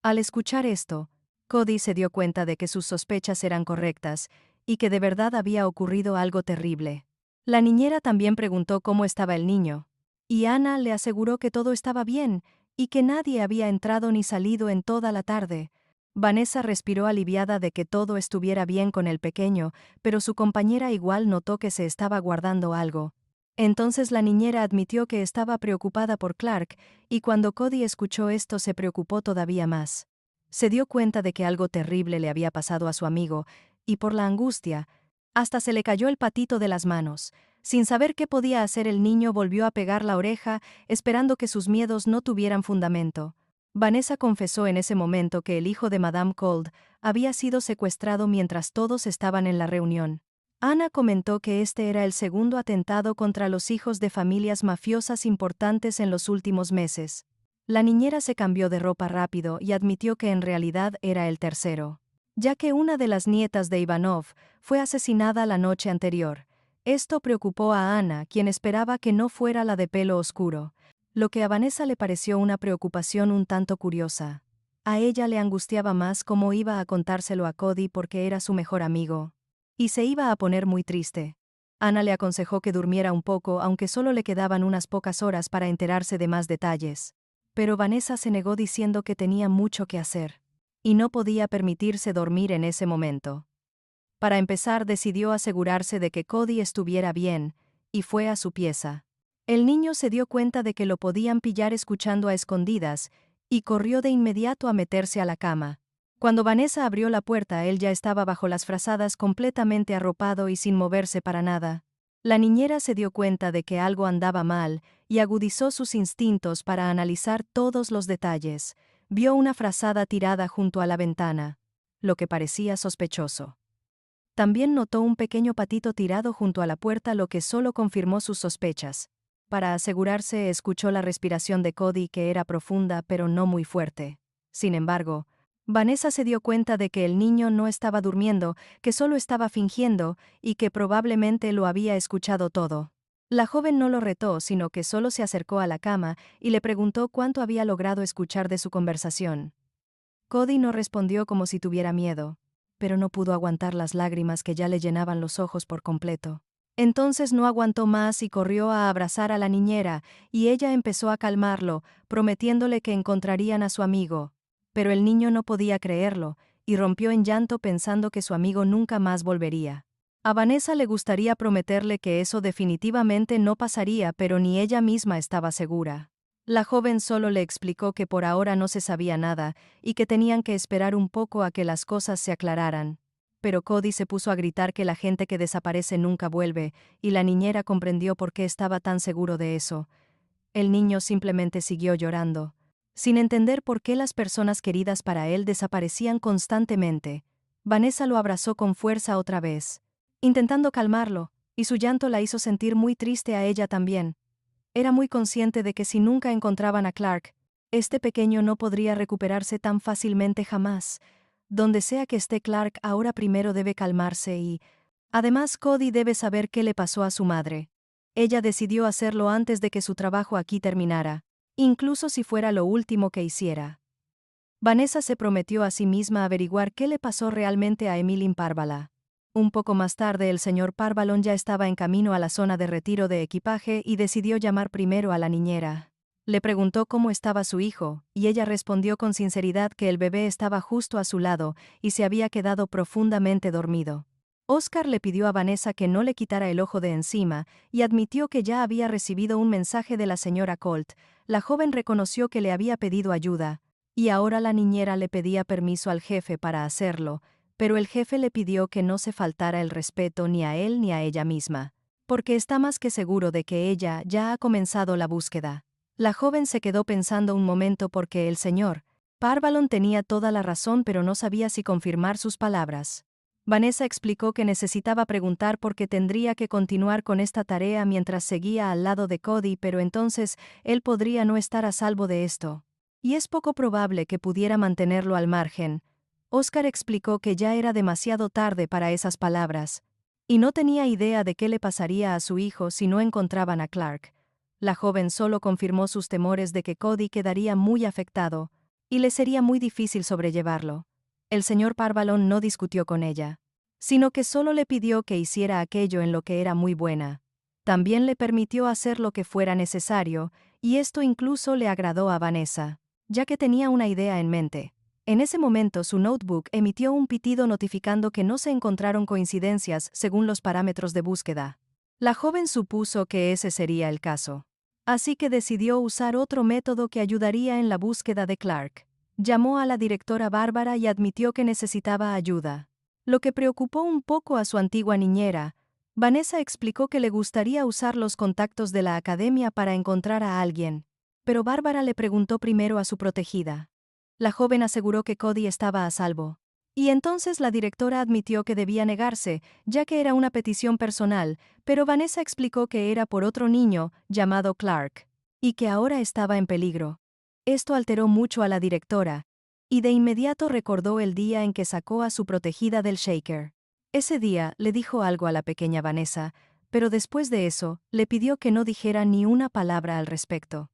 Al escuchar esto, Cody se dio cuenta de que sus sospechas eran correctas, y que de verdad había ocurrido algo terrible. La niñera también preguntó cómo estaba el niño, y Ana le aseguró que todo estaba bien, y que nadie había entrado ni salido en toda la tarde. Vanessa respiró aliviada de que todo estuviera bien con el pequeño, pero su compañera igual notó que se estaba guardando algo. Entonces la niñera admitió que estaba preocupada por Clark, y cuando Cody escuchó esto se preocupó todavía más. Se dio cuenta de que algo terrible le había pasado a su amigo, y por la angustia, hasta se le cayó el patito de las manos. Sin saber qué podía hacer el niño volvió a pegar la oreja, esperando que sus miedos no tuvieran fundamento. Vanessa confesó en ese momento que el hijo de Madame Cold había sido secuestrado mientras todos estaban en la reunión. Ana comentó que este era el segundo atentado contra los hijos de familias mafiosas importantes en los últimos meses. La niñera se cambió de ropa rápido y admitió que en realidad era el tercero, ya que una de las nietas de Ivanov fue asesinada la noche anterior. Esto preocupó a Ana, quien esperaba que no fuera la de pelo oscuro, lo que a Vanessa le pareció una preocupación un tanto curiosa. A ella le angustiaba más cómo iba a contárselo a Cody porque era su mejor amigo. Y se iba a poner muy triste. Ana le aconsejó que durmiera un poco, aunque solo le quedaban unas pocas horas para enterarse de más detalles. Pero Vanessa se negó diciendo que tenía mucho que hacer, y no podía permitirse dormir en ese momento. Para empezar, decidió asegurarse de que Cody estuviera bien, y fue a su pieza. El niño se dio cuenta de que lo podían pillar escuchando a escondidas, y corrió de inmediato a meterse a la cama. Cuando Vanessa abrió la puerta, él ya estaba bajo las frazadas completamente arropado y sin moverse para nada. La niñera se dio cuenta de que algo andaba mal, y agudizó sus instintos para analizar todos los detalles. Vio una frazada tirada junto a la ventana, lo que parecía sospechoso. También notó un pequeño patito tirado junto a la puerta, lo que solo confirmó sus sospechas. Para asegurarse, escuchó la respiración de Cody, que era profunda pero no muy fuerte. Sin embargo, Vanessa se dio cuenta de que el niño no estaba durmiendo, que solo estaba fingiendo, y que probablemente lo había escuchado todo. La joven no lo retó, sino que solo se acercó a la cama y le preguntó cuánto había logrado escuchar de su conversación. Cody no respondió como si tuviera miedo, pero no pudo aguantar las lágrimas que ya le llenaban los ojos por completo. Entonces no aguantó más y corrió a abrazar a la niñera, y ella empezó a calmarlo, prometiéndole que encontrarían a su amigo. Pero el niño no podía creerlo, y rompió en llanto pensando que su amigo nunca más volvería. A Vanessa le gustaría prometerle que eso definitivamente no pasaría, pero ni ella misma estaba segura. La joven solo le explicó que por ahora no se sabía nada, y que tenían que esperar un poco a que las cosas se aclararan. Pero Cody se puso a gritar que la gente que desaparece nunca vuelve, y la niñera comprendió por qué estaba tan seguro de eso. El niño simplemente siguió llorando, sin entender por qué las personas queridas para él desaparecían constantemente. Vanessa lo abrazó con fuerza otra vez, intentando calmarlo, y su llanto la hizo sentir muy triste a ella también. Era muy consciente de que si nunca encontraban a Clark, este pequeño no podría recuperarse tan fácilmente jamás. Donde sea que esté Clark, ahora primero debe calmarse y... Además, Cody debe saber qué le pasó a su madre. Ella decidió hacerlo antes de que su trabajo aquí terminara, incluso si fuera lo último que hiciera. Vanessa se prometió a sí misma averiguar qué le pasó realmente a Emilyn Parvala. Un poco más tarde el señor Parvalón ya estaba en camino a la zona de retiro de equipaje y decidió llamar primero a la niñera. Le preguntó cómo estaba su hijo, y ella respondió con sinceridad que el bebé estaba justo a su lado y se había quedado profundamente dormido. Oscar le pidió a Vanessa que no le quitara el ojo de encima y admitió que ya había recibido un mensaje de la señora Colt. La joven reconoció que le había pedido ayuda, y ahora la niñera le pedía permiso al jefe para hacerlo, pero el jefe le pidió que no se faltara el respeto ni a él ni a ella misma. porque está más que seguro de que ella ya ha comenzado la búsqueda. La joven se quedó pensando un momento porque el señor Parvalon tenía toda la razón, pero no sabía si confirmar sus palabras. Vanessa explicó que necesitaba preguntar porque tendría que continuar con esta tarea mientras seguía al lado de Cody, pero entonces él podría no estar a salvo de esto. Y es poco probable que pudiera mantenerlo al margen. Oscar explicó que ya era demasiado tarde para esas palabras, y no tenía idea de qué le pasaría a su hijo si no encontraban a Clark. La joven solo confirmó sus temores de que Cody quedaría muy afectado, y le sería muy difícil sobrellevarlo. El señor Parvalon no discutió con ella, sino que solo le pidió que hiciera aquello en lo que era muy buena. También le permitió hacer lo que fuera necesario, y esto incluso le agradó a Vanessa, ya que tenía una idea en mente. En ese momento su notebook emitió un pitido notificando que no se encontraron coincidencias según los parámetros de búsqueda. La joven supuso que ese sería el caso. Así que decidió usar otro método que ayudaría en la búsqueda de Clark. Llamó a la directora Bárbara y admitió que necesitaba ayuda. Lo que preocupó un poco a su antigua niñera, Vanessa explicó que le gustaría usar los contactos de la academia para encontrar a alguien, pero Bárbara le preguntó primero a su protegida. La joven aseguró que Cody estaba a salvo. Y entonces la directora admitió que debía negarse, ya que era una petición personal, pero Vanessa explicó que era por otro niño, llamado Clark, y que ahora estaba en peligro. Esto alteró mucho a la directora, y de inmediato recordó el día en que sacó a su protegida del shaker. Ese día le dijo algo a la pequeña Vanessa, pero después de eso, le pidió que no dijera ni una palabra al respecto.